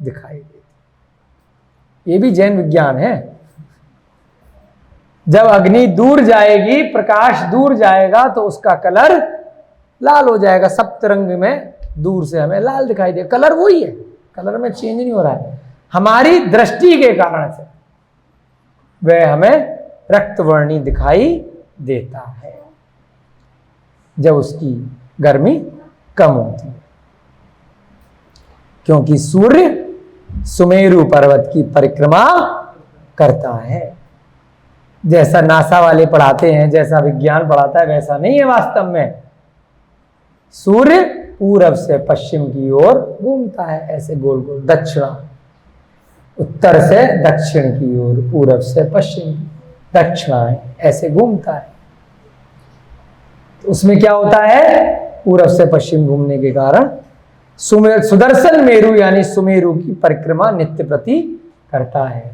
दिखाई देती। ये भी जैन विज्ञान है। जब अग्नि दूर जाएगी, प्रकाश दूर जाएगा, तो उसका कलर लाल हो जाएगा। सप्तरंग में दूर से हमें लाल दिखाई दे, कलर वही है, कलर में चेंज नहीं हो रहा है। हमारी दृष्टि के कारण से वह हमें रक्तवर्णी दिखाई देता है, जब उसकी गर्मी कम होती है। क्योंकि सूर्य सुमेरु पर्वत की परिक्रमा करता है। जैसा नासा वाले पढ़ाते हैं, जैसा विज्ञान पढ़ाता है, वैसा नहीं है वास्तव में। सूर्य पूरब से पश्चिम की ओर घूमता है, ऐसे गोल गोल, दक्षिणा, उत्तर से दक्षिण की ओर, पूरब से पश्चिम, दक्षिणाएं, ऐसे घूमता है। तो उसमें क्या होता है? पूरब से पश्चिम घूमने के कारण सुदर्शन मेरु यानी सुमेरु की परिक्रमा नित्य प्रति करता है।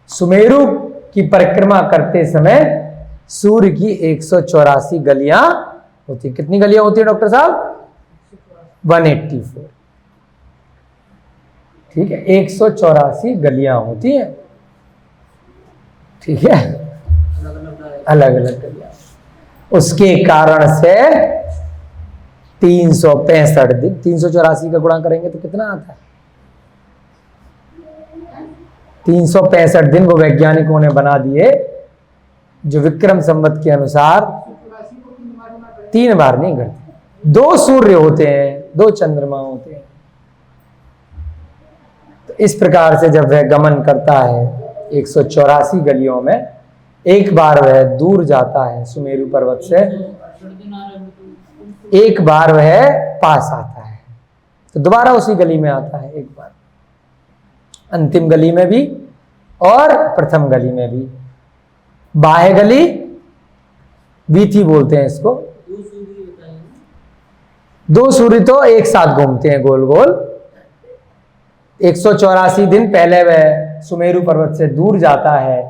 सुमेरु की परिक्रमा करते समय सूर्य की 184 गलियां होती। कितनी गलियां होती है डॉक्टर साहब? 184। ठीक है, 184 गलियां होती हैं। ठीक है, अलग अलग गलियां। उसके कारण से 365 दिन, 384 का गुणा करेंगे तो कितना आता है? 365 दिन वो वैज्ञानिकों ने बना दिए, जो विक्रम संवत के अनुसार 3 बार नहीं करते। 2 सूर्य होते हैं, 2 चंद्रमा होते हैं। तो इस प्रकार से जब वह गमन करता है 184 गलियों में, एक बार वह दूर जाता है सुमेरु पर्वत से, एक बार वह पास आता है, तो दोबारा उसी गली में आता है एक बार, अंतिम गली में भी और प्रथम गली में भी। बाह्य गली वीथी बोलते हैं इसको। 2 सूर्य तो एक साथ घूमते हैं गोल गोल। 184 दिन पहले वह सुमेरु पर्वत से दूर जाता है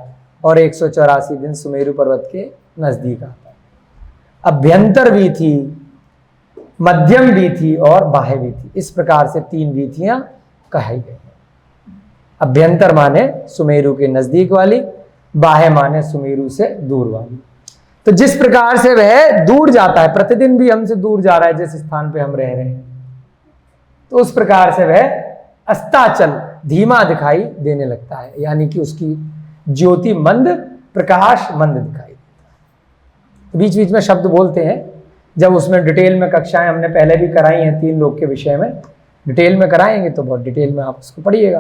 और 184 दिन सुमेरु पर्वत के नजदीक आता है। अभ्यंतर वीथी, मध्यम वीथी और बाह्य वीथी, इस प्रकार से 3 वीथियां कही गई। अभ्यंतर माने सुमेरु के नजदीक वाली, बाह्य माने सुमेरु से दूर वाली। तो जिस प्रकार से वह दूर जाता है, प्रतिदिन भी हमसे दूर जा रहा है जिस स्थान पे हम रह रहे हैं, तो उस प्रकार से वह अस्ताचल, धीमा दिखाई देने लगता है, यानी कि उसकी ज्योति मंद, प्रकाश मंद दिखाई देता है। बीच बीच में शब्द बोलते हैं, जब उसमें डिटेल में कक्षाएं हमने पहले भी कराई हैं 3 लोक के विषय में, डिटेल में कराएंगे तो बहुत डिटेल में आप उसको पढ़िएगा।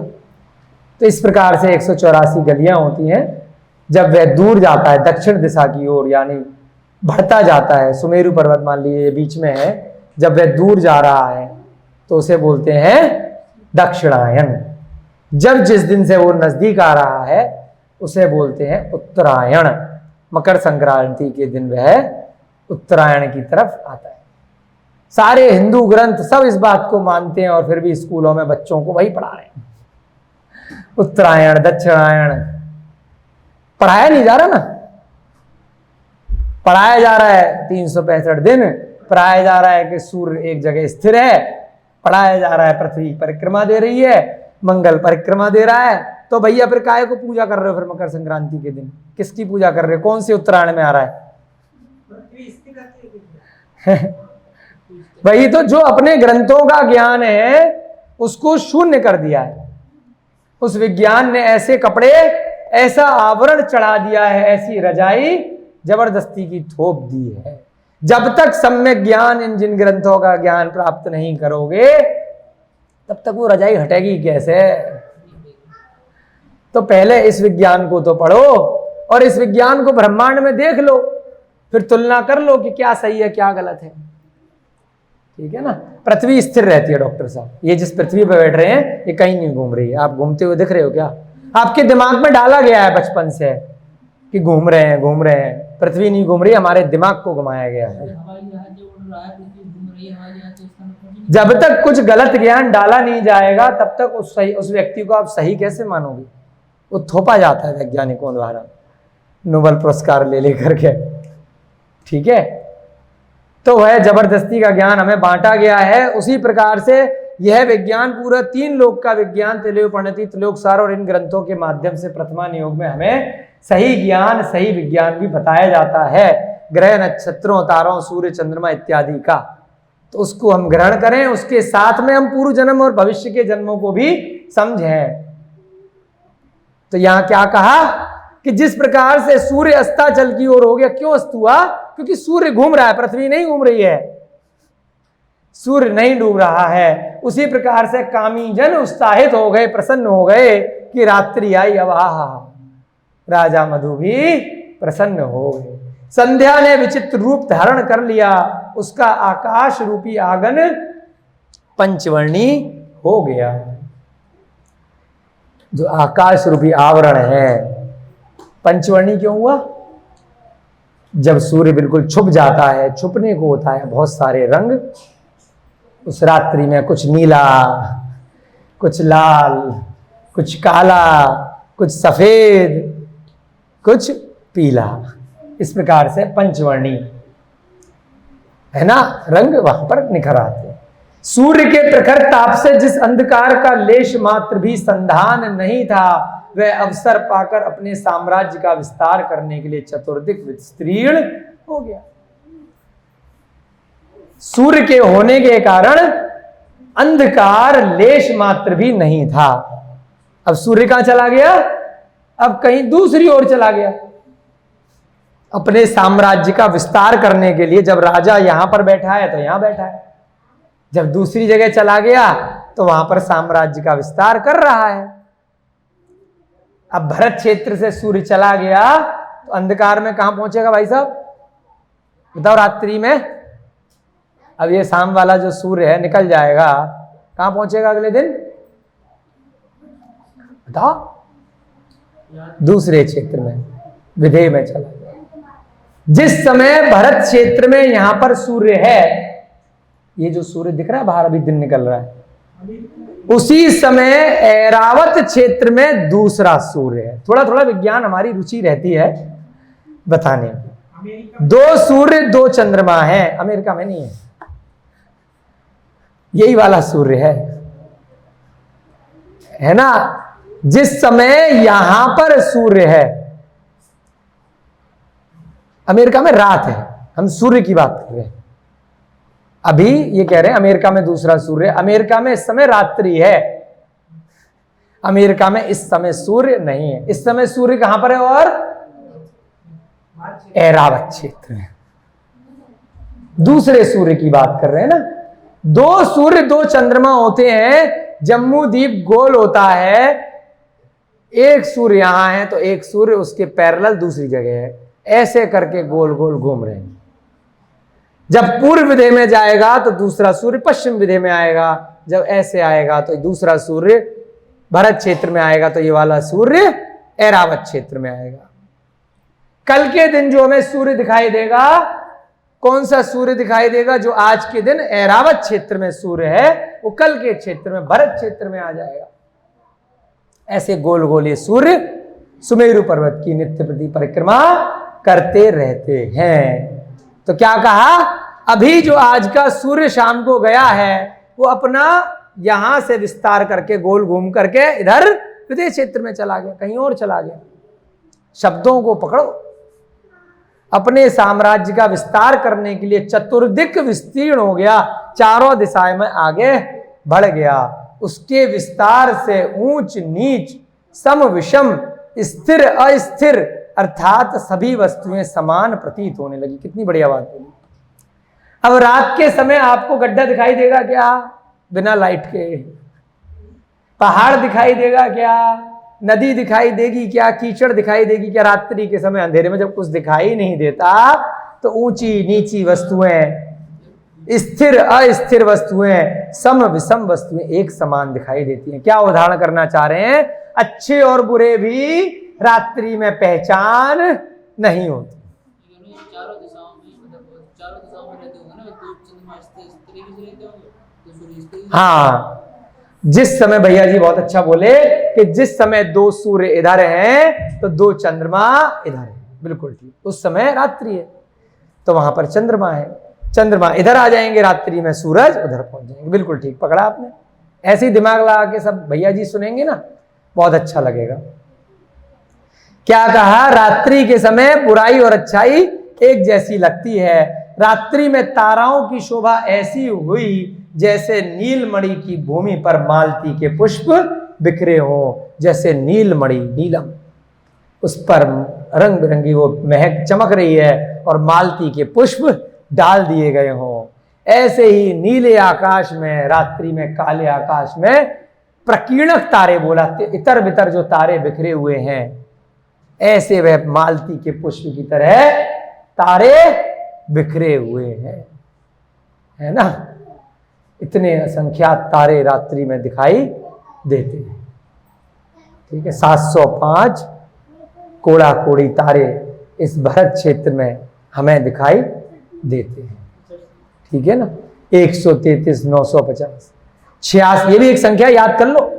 तो इस प्रकार से 184 गलियां होती हैं। जब वह दूर जाता है दक्षिण दिशा की ओर, यानी बढ़ता जाता है, सुमेरु पर्वत मान लीजिए बीच में है, जब वह दूर जा रहा है तो उसे बोलते हैं दक्षिणायन। जब जिस दिन से वो नजदीक आ रहा है उसे बोलते हैं उत्तरायण। मकर संक्रांति के दिन वह उत्तरायण की तरफ आता है। सारे हिंदू ग्रंथ सब इस बात को मानते हैं और फिर भी स्कूलों में बच्चों को वही पढ़ा रहे हैं। उत्तरायण, दक्षिणायन पढ़ाया नहीं जा रहा ना, पढ़ाया जा रहा है 365 दिन, पढ़ाया जा रहा है कि सूर्य एक जगह स्थिर है पढ़ाया जा रहा है पृथ्वी परिक्रमा दे रही है, मंगल परिक्रमा दे रहा है, तो भैया फिर काहे को पूजा कर रहे हो फिर मकर संक्रांति के दिन? किसकी पूजा कर रहे हो? कौन से उत्तरायण में आ रहा है? वही तो, जो अपने ग्रंथों का ज्ञान है उसको शून्य कर दिया है। उस विज्ञान ने ऐसे कपड़े, ऐसा आवरण चढ़ा दिया है, ऐसी रजाई जबरदस्ती की थोप दी है। जब तक सम्यक ज्ञान, इन जिन ग्रंथों का ज्ञान प्राप्त नहीं करोगे तब तक वो रजाई हटेगी कैसे? तो पहले इस विज्ञान को तो पढ़ो और इस विज्ञान को ब्रह्मांड में देख लो, फिर तुलना कर लो कि क्या सही है क्या गलत है। ठीक है ना? पृथ्वी स्थिर रहती है डॉक्टर साहब, ये जिस पृथ्वी पर बैठ रहे हैं ये कहीं नहीं घूम रही है। आप घूमते हुए दिख रहे हो क्या? आपके दिमाग में डाला गया है बचपन से कि घूम रहे हैं घूम रहे हैं। पृथ्वी नहीं घूम रही, हमारे दिमाग को घुमाया गया है। जब तक कुछ गलत ज्ञान डाला नहीं जाएगा तब तक उस व्यक्ति को आप सही कैसे मानोगे? वो थोपा जाता है वैज्ञानिकों द्वारा नोबेल पुरस्कार ले लेकर के। ठीक है, तो वह जबरदस्ती का ज्ञान हमें बांटा गया है। उसी प्रकार से यह विज्ञान पूरा 3 लोक का विज्ञान, त्रिलोक प्रणति त्रिलोक सार, और इन ग्रंथों के माध्यम से प्रथमा नियोग में हमें सही ज्ञान, सही विज्ञान भी बताया जाता है, ग्रह नक्षत्रों, तारों, सूर्य, चंद्रमा इत्यादि का। तो उसको हम ग्रहण करें, उसके साथ में हम पूर्व जन्म और भविष्य के जन्मों को भी समझें। तो यहां क्या कहा कि जिस प्रकार से सूर्य अस्ताचल की ओर हो गया, क्यों अस्त हुआ? क्योंकि सूर्य घूम रहा है, पृथ्वी नहीं घूम रही है, सूर्य नहीं डूब रहा है। उसी प्रकार से कामी जन उत्साहित हो गए, प्रसन्न हो गए कि रात्रि आई, अब आहा, राजा मधु भी प्रसन्न हो गए। संध्या ने विचित्र रूप धारण कर लिया, उसका आकाश रूपी आंगन पंचवर्णी हो गया। जो आकाश रूपी आवरण है पंचवर्णी क्यों हुआ? जब सूर्य बिल्कुल छुप जाता है, छुपने को होता है बहुत सारे रंग उस रात्रि में, कुछ नीला, कुछ लाल, कुछ काला, कुछ सफेद, कुछ पीला, इस प्रकार से पंचवर्णी है ना, रंग वहां पर निखर आते हैं। सूर्य के प्रखर ताप से जिस अंधकार का लेश मात्र भी संधान नहीं था, वह अवसर पाकर अपने साम्राज्य का विस्तार करने के लिए चतुर्दिक विस्तीर्ण हो गया। सूर्य के होने के कारण अंधकार लेश मात्र भी नहीं था। अब सूर्य कहां चला गया? अब कहीं दूसरी ओर चला गया, अपने साम्राज्य का विस्तार करने के लिए। जब राजा यहां पर बैठा है तो यहां बैठा है, जब दूसरी जगह चला गया तो वहां पर साम्राज्य का विस्तार कर रहा है। अब भरत क्षेत्र से सूर्य चला गया तो अंधकार में कहां पहुंचेगा भाई साहब? बताओ, रात्रि में। अब ये शाम वाला जो सूर्य है निकल जाएगा, कहां पहुंचेगा अगले दिन? बताओ, दूसरे क्षेत्र में, विदेह में चला गया। जिस समय भरत क्षेत्र में यहां पर सूर्य है, ये जो सूर्य दिख रहा है बाहर अभी दिन निकल रहा है, उसी समय ऐरावत क्षेत्र में दूसरा सूर्य है। थोड़ा थोड़ा विज्ञान हमारी रुचि रहती है बताने की। 2 सूर्य 2 चंद्रमा है, अमेरिका में नहीं है, यही वाला सूर्य है ना। जिस समय यहां पर सूर्य है, अमेरिका में रात है, हम सूर्य की बात कर रहे हैं अभी। ये कह रहे हैं अमेरिका में दूसरा सूर्य, अमेरिका में इस समय रात्रि है, अमेरिका में इस समय सूर्य नहीं है। इस समय सूर्य कहां पर है? और ऐरावत क्षेत्र में दूसरे सूर्य की बात कर रहे हैं ना। 2 सूर्य 2 चंद्रमा होते हैं, जम्मू द्वीप गोल होता है, एक सूर्य यहां है तो एक सूर्य उसके पैरेलल दूसरी जगह है, ऐसे करके गोल गोल घूम रहे हैं। जब पूर्व विधेय में जाएगा तो दूसरा सूर्य पश्चिम विधेय में आएगा, जब ऐसे आएगा तो दूसरा सूर्य भरत क्षेत्र में आएगा, तो ये वाला सूर्य ऐरावत क्षेत्र में आएगा। कल के दिन जो हमें सूर्य दिखाई देगा, कौन सा सूर्य दिखाई देगा? जो आज के दिन ऐरावत क्षेत्र में सूर्य है, वो कल के क्षेत्र में भरत क्षेत्र में आ जाएगा। ऐसे गोल गोल ये सूर्य सुमेरु पर्वत की नित्य प्रति परिक्रमा करते रहते हैं। तो क्या कहा? अभी जो आज का सूर्य शाम को गया है, वो वो अपना यहां से विस्तार करके गोल घूम करके इधर हृदय क्षेत्र में चला गया, कहीं और चला गया। शब्दों को पकड़ो। अपने साम्राज्य का विस्तार करने के लिए चतुर्दिक विस्तीर्ण हो गया, चारों दिशाएं में आगे बढ़ गया। उसके विस्तार से ऊंच नीच, सम विषम, स्थिर अस्थिर अर्थात सभी वस्तुएं समान प्रतीत होने लगी। कितनी बढ़िया बात बोली। अब रात के समय आपको गड्ढा दिखाई देगा क्या बिना लाइट के? पहाड़ दिखाई देगा क्या? नदी दिखाई देगी क्या? कीचड़ दिखाई देगी क्या? रात्रि के समय अंधेरे में जब कुछ दिखाई नहीं देता तो ऊंची नीची वस्तुएं, स्थिर अस्थिर वस्तुएं, सम विषम वस्तुएं एक समान दिखाई देती हैं। क्या उदाहरण करना चाह रहे हैं? अच्छे और बुरे भी रात्रि में पहचान नहीं होती। चारों दिशाओं में रहते होंगे ना, तो चंद्रमा इस तरीके से रहते होंगे, तो सूर्य इस तरीके से। हाँ, जिस समय भैया जी बहुत अच्छा बोले कि जिस समय दो सूर्य इधर हैं तो दो चंद्रमा इधर है, बिल्कुल ठीक। उस समय रात्रि है तो वहां पर चंद्रमा है, चंद्रमा इधर आ जाएंगे रात्रि में, सूरज उधर पहुंच जाएंगे। बिल्कुल ठीक पकड़ा आपने। ऐसे ही दिमाग लगा के सब भैया जी सुनेंगे ना, बहुत अच्छा लगेगा। क्या कहा? रात्रि के समय बुराई और अच्छाई एक जैसी लगती है। रात्रि में ताराओं की शोभा ऐसी हुई जैसे नीलमणि की भूमि पर मालती के पुष्प बिखरे हो। जैसे नीलमणि, नीलम, उस पर रंग बिरंगी वो महक चमक रही है और मालती के पुष्प डाल दिए गए हों। ऐसे ही नीले आकाश में, रात्रि में काले आकाश में प्रकीर्णक तारे, बोला इतर बितर जो तारे बिखरे हुए हैं, ऐसे वह मालती के पुष्प की तरह तारे बिखरे हुए हैं, है ना। इतने असंख्यात तारे रात्रि में दिखाई देते हैं। ठीक है, 705 कोड़ा कोड़ी तारे इस भरत क्षेत्र में हमें दिखाई देते हैं। ठीक है ना, 133, 950, 86, ये भी एक संख्या याद कर लो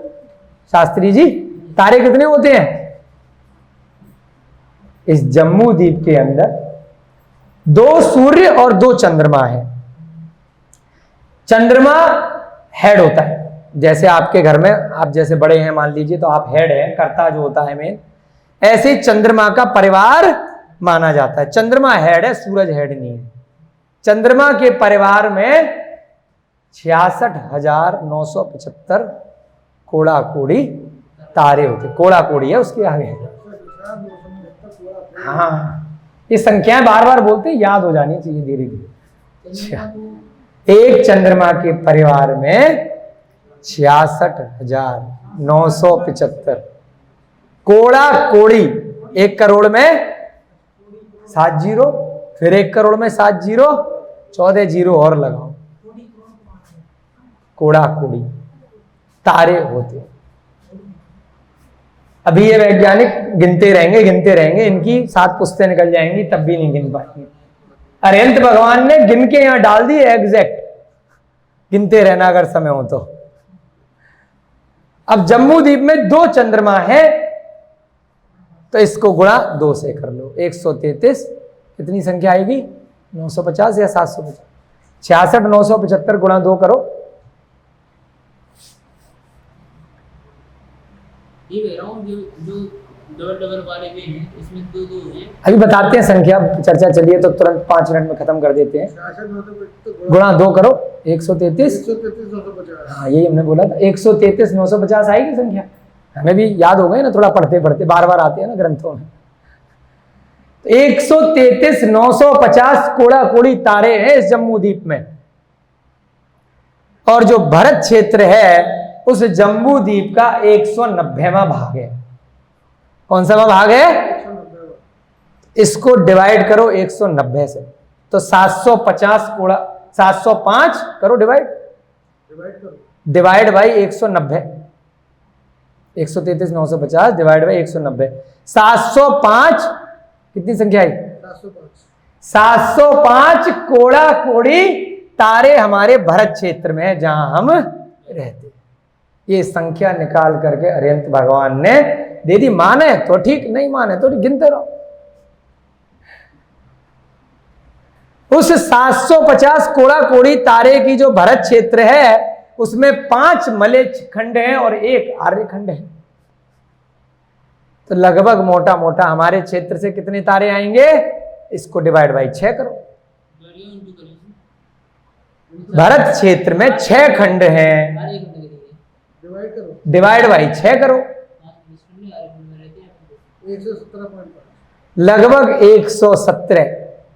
शास्त्री जी। तारे कितने होते हैं इस जम्मू द्वीप के अंदर? 2 सूर्य और 2 चंद्रमा है। चंद्रमा हेड होता है, जैसे आपके घर में आप जैसे बड़े हैं मान लीजिए तो आप हेड है, कर्ता जो होता है मेन, ऐसे ही चंद्रमा का परिवार माना जाता है। चंद्रमा हेड है, सूरज हेड नहीं है। चंद्रमा के परिवार में 66,975 कोड़ा कोड़ी तारे होते। कोड़ा कोड़ी है उसके आगे। हाँ, ये संख्याएं बार बार बोलते हैं, याद हो जानी चाहिए धीरे धीरे। एक चंद्रमा के परिवार में 66,975 कोड़ा कोड़ी। 1 करोड़ में 7 जीरो, फिर 1 करोड़ में 7 जीरो, 14 जीरो और लगाओ, कोड़ा कोड़ी तारे होते। अभी ये वैज्ञानिक गिनते रहेंगे, इनकी 7 पुश्तें निकल जाएंगी तब भी नहीं गिन पाएंगे। अरिहंत भगवान ने गिन के यहां डाल दी एग्जैक्ट, गिनते रहना अगर समय हो तो। अब जम्मू द्वीप में 2 चंद्रमा है तो इसको गुणा 2 से कर लो, 133। कितनी संख्या आएगी? 950 या 750? 66,975 गुणा 2 करो। ये कह रहा हूँ जो डबल वाले में हैं इसमें 2 हैं। अभी बताते हैं संख्या, चर्चा चलिए तो तुरंत 5 मिनट में खत्म कर देते हैं। गुणा 2 करो, 133। हाँ, यही हमने बोला था, 133,950 आएगी संख्या। हमें भी याद हो गए ना, थोड़ा पढ़ते पढ़ते बार बार आते हैं ना ग्रंथों में। 133,950 कोड़ा कोड़ी तारे हैं इस जम्मू द्वीप में। और जो भरत क्षेत्र है उस जम्बू द्वीप का 190वां भाग है। कौन सा भाग है? इसको डिवाइड करो 190 से, तो 750 कोड़ा, 705 करो डिवाइड बाई 190। 133,950 डिवाइड बाई 190, 705 कितनी संख्या आई? 705 कोड़ा कोड़ी तारे हमारे भरत क्षेत्र में है जहां हम रहते। ये संख्या निकाल करके अरिहंत भगवान ने दे दी। माने तो ठीक, नहीं माने तो गिनते रहो। उस 750 कोड़ा कोड़ी तारे की जो भरत क्षेत्र है उसमें 5 मलेच्छ खंड हैं और 1 आर्य खंड है। तो लगभग मोटा मोटा हमारे क्षेत्र से कितने तारे आएंगे, इसको डिवाइड बाई 6 करो। भारत क्षेत्र में 6 खंड हैं, डिवाइड बाई 6 करो, लगभग 117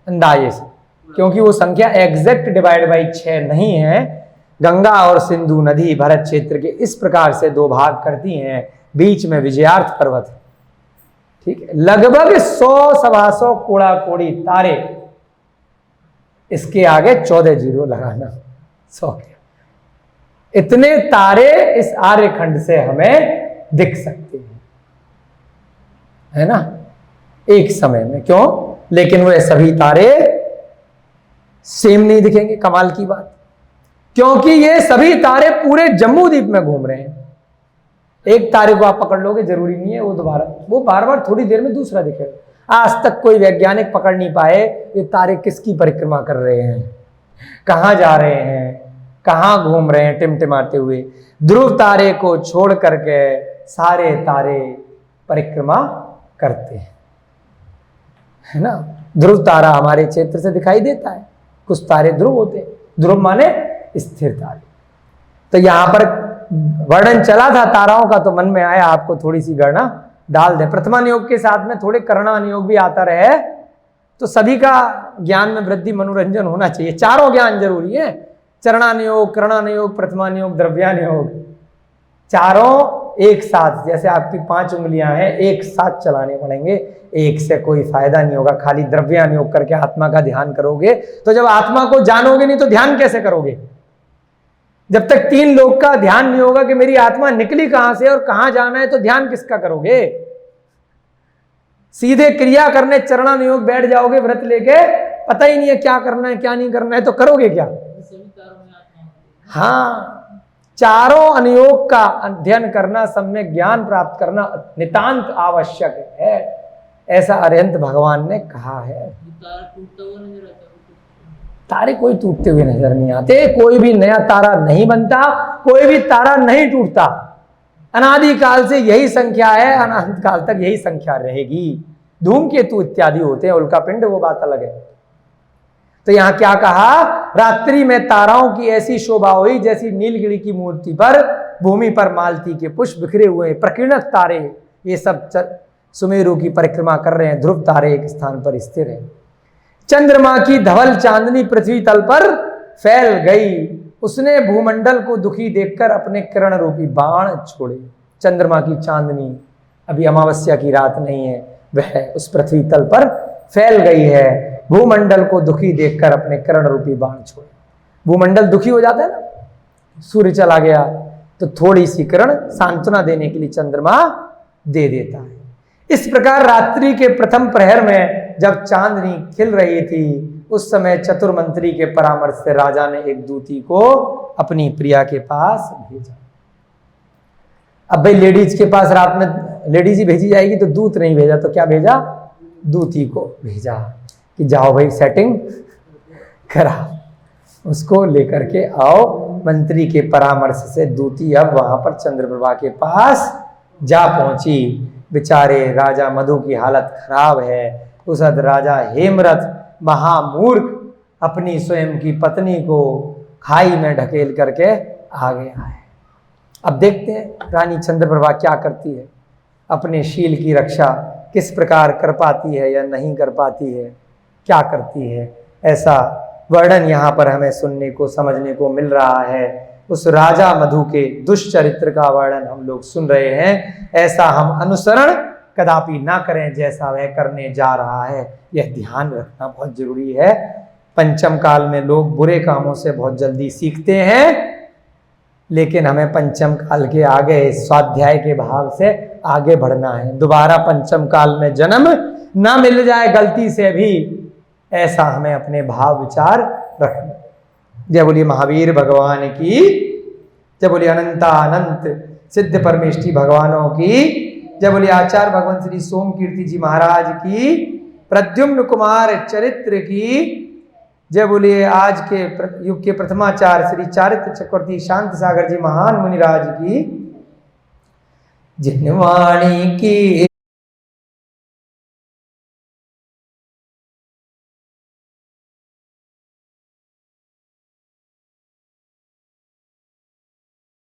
अंदाजे से, क्योंकि वो संख्या एग्जैक्ट डिवाइड बाई 6 नहीं है। गंगा और सिंधु नदी भारत क्षेत्र के इस प्रकार से 2 भाग करती हैं, बीच में विजयार्थ पर्वत है, ठीक है। लगभग 100 सवा 100 कोड़ा कोड़ी तारे, इसके आगे 14 जीरो लगाना, 100 के इतने तारे इस आर्यखंड से हमें दिख सकते हैं, है ना, एक समय में। क्यों? लेकिन वे सभी तारे सेम नहीं दिखेंगे, कमाल की बात, क्योंकि ये सभी तारे पूरे जम्मू द्वीप में घूम रहे हैं। एक तारे को आप पकड़ लोगे, जरूरी नहीं है वो बार बार थोड़ी देर में दूसरा दिखेगा। आज तक कोई वैज्ञानिक पकड़ नहीं पाए ये तारे किसकी परिक्रमा कर रहे हैं, कहां जा रहे हैं, कहां घूम रहे हैं टिमटिमाते हुए। ध्रुव तारे को छोड़ करके सारे तारे परिक्रमा करते हैं, है ना। ध्रुव तारा हमारे क्षेत्र से दिखाई देता है, कुछ तारे ध्रुव होते हैं, ध्रुव माने स्थिर तारे। तो यहां पर वर्णन चला था ताराओं का, तो मन में आया आपको थोड़ी सी गणना डाल दें। प्रथमानुयोग के साथ में थोड़े करणानुयोग भी आता रहे, तो सभी का ज्ञान में वृद्धि मनोरंजन होना चाहिए। चारों ज्ञान जरूरी है, चरणानुयोग, करणानुयोग, प्रथमानुयोग, द्रव्यानुयोग, चारों एक साथ। जैसे आपकी 5 उंगलियां हैं, एक साथ चलाने पड़ेंगे, एक से कोई फायदा नहीं होगा। खाली द्रव्यानुयोग करके आत्मा का ध्यान करोगे तो जब आत्मा को जानोगे नहीं तो ध्यान कैसे करोगे? जब तक 3 लोग का ध्यान नहीं होगा कि मेरी आत्मा निकली कहां से और कहां जाना है, तो ध्यान किसका करोगे? सीधे क्रिया करने चरणानुयोग बैठ जाओगे व्रत लेके, पता ही नहीं है क्या करना है क्या नहीं करना है, तो करोगे क्या? हाँ, चारों अनुयोग का अध्ययन करना, सम्यक ज्ञान प्राप्त करना नितांत आवश्यक है, ऐसा अरिहंत भगवान ने कहा है। तारे कोई टूटते हुए नजर नहीं आते, कोई भी नया तारा नहीं बनता, कोई भी तारा नहीं टूटता। अनादि काल से यही संख्या है, अनंत काल तक यही संख्या रहेगी। धूमकेतु इत्यादि होते हैं, उल्का पिंड, वो बात अलग है। तो यहां क्या कहा? रात्रि में ताराओं की ऐसी शोभा हुई जैसी नीलगिरी की मूर्ति पर भूमि पर मालती के पुष्प बिखरे हुए, प्रकीर्णक तारे ये सब सुमेरु की परिक्रमा कर रहे हैं। ध्रुव तारे एक स्थान पर स्थिर है। चंद्रमा की धवल चांदनी पृथ्वी तल पर फैल गई, उसने भूमंडल को दुखी देखकर अपने किरण रूपी बाण छोड़े। चंद्रमा की चांदनी, अभी अमावस्या की रात नहीं है, वह उस पृथ्वी तल पर फैल गई है। भूमंडल को दुखी देखकर अपने किरण रूपी बाण छोड़े। भूमंडल दुखी हो जाता है ना, सूर्य चला गया तो थोड़ी सी किरण सांत्वना देने के लिए चंद्रमा दे देता है। इस प्रकार रात्रि के प्रथम प्रहर में जब चांदनी खिल रही थी, उस समय चतुर्मंत्री के परामर्श से राजा ने एक दूती को अपनी प्रिया के पास भेजा। अब भाई लेडीज के पास रात में लेडीज ही भेजी जाएगी, तो दूत नहीं भेजा, तो क्या भेजा? दूती को भेजा कि जाओ भाई सेटिंग करा, उसको लेकर के आओ। मंत्री के परामर्श से दूती अब वहां पर चंद्रप्रभा के पास जा पहुंची। बेचारे राजा मधु की हालत खराब है। उस राजा हेमरथ महामूर्ख अपनी स्वयं की पत्नी को खाई में ढकेल करके आ गया है। अब देखते हैं रानी चंद्रप्रभा क्या करती है, अपने शील की रक्षा किस प्रकार कर पाती है या नहीं कर पाती है, क्या करती है, ऐसा वर्णन यहाँ पर हमें सुनने को समझने को मिल रहा है। उस राजा मधु के दुष्चरित्र का वर्णन हम लोग सुन रहे हैं। ऐसा हम अनुसरण कदापि ना करें जैसा वह करने जा रहा है, यह ध्यान रखना बहुत जरूरी है। पंचम काल में लोग बुरे कामों से बहुत जल्दी सीखते हैं, लेकिन हमें पंचम काल के आगे स्वाध्याय के भाव से आगे बढ़ना है। दोबारा पंचम काल में जन्म ना मिल जाए गलती से भी, ऐसा हमें अपने भाव विचार रखना। जय बोलिए महावीर भगवान की, जय बोलिए अनंतानंत सिद्ध परमेष्ठी भगवानों की, जय बोलिए आचार्य भगवान श्री सोम कीर्ति जी महाराज की, प्रद्युम्न कुमार चरित्र की जय बोलिए आज के युग के प्रथमाचार्य श्री चारित्र चक्रवर्ती शांत सागर जी महान मुनिराज की। जिन वाणी की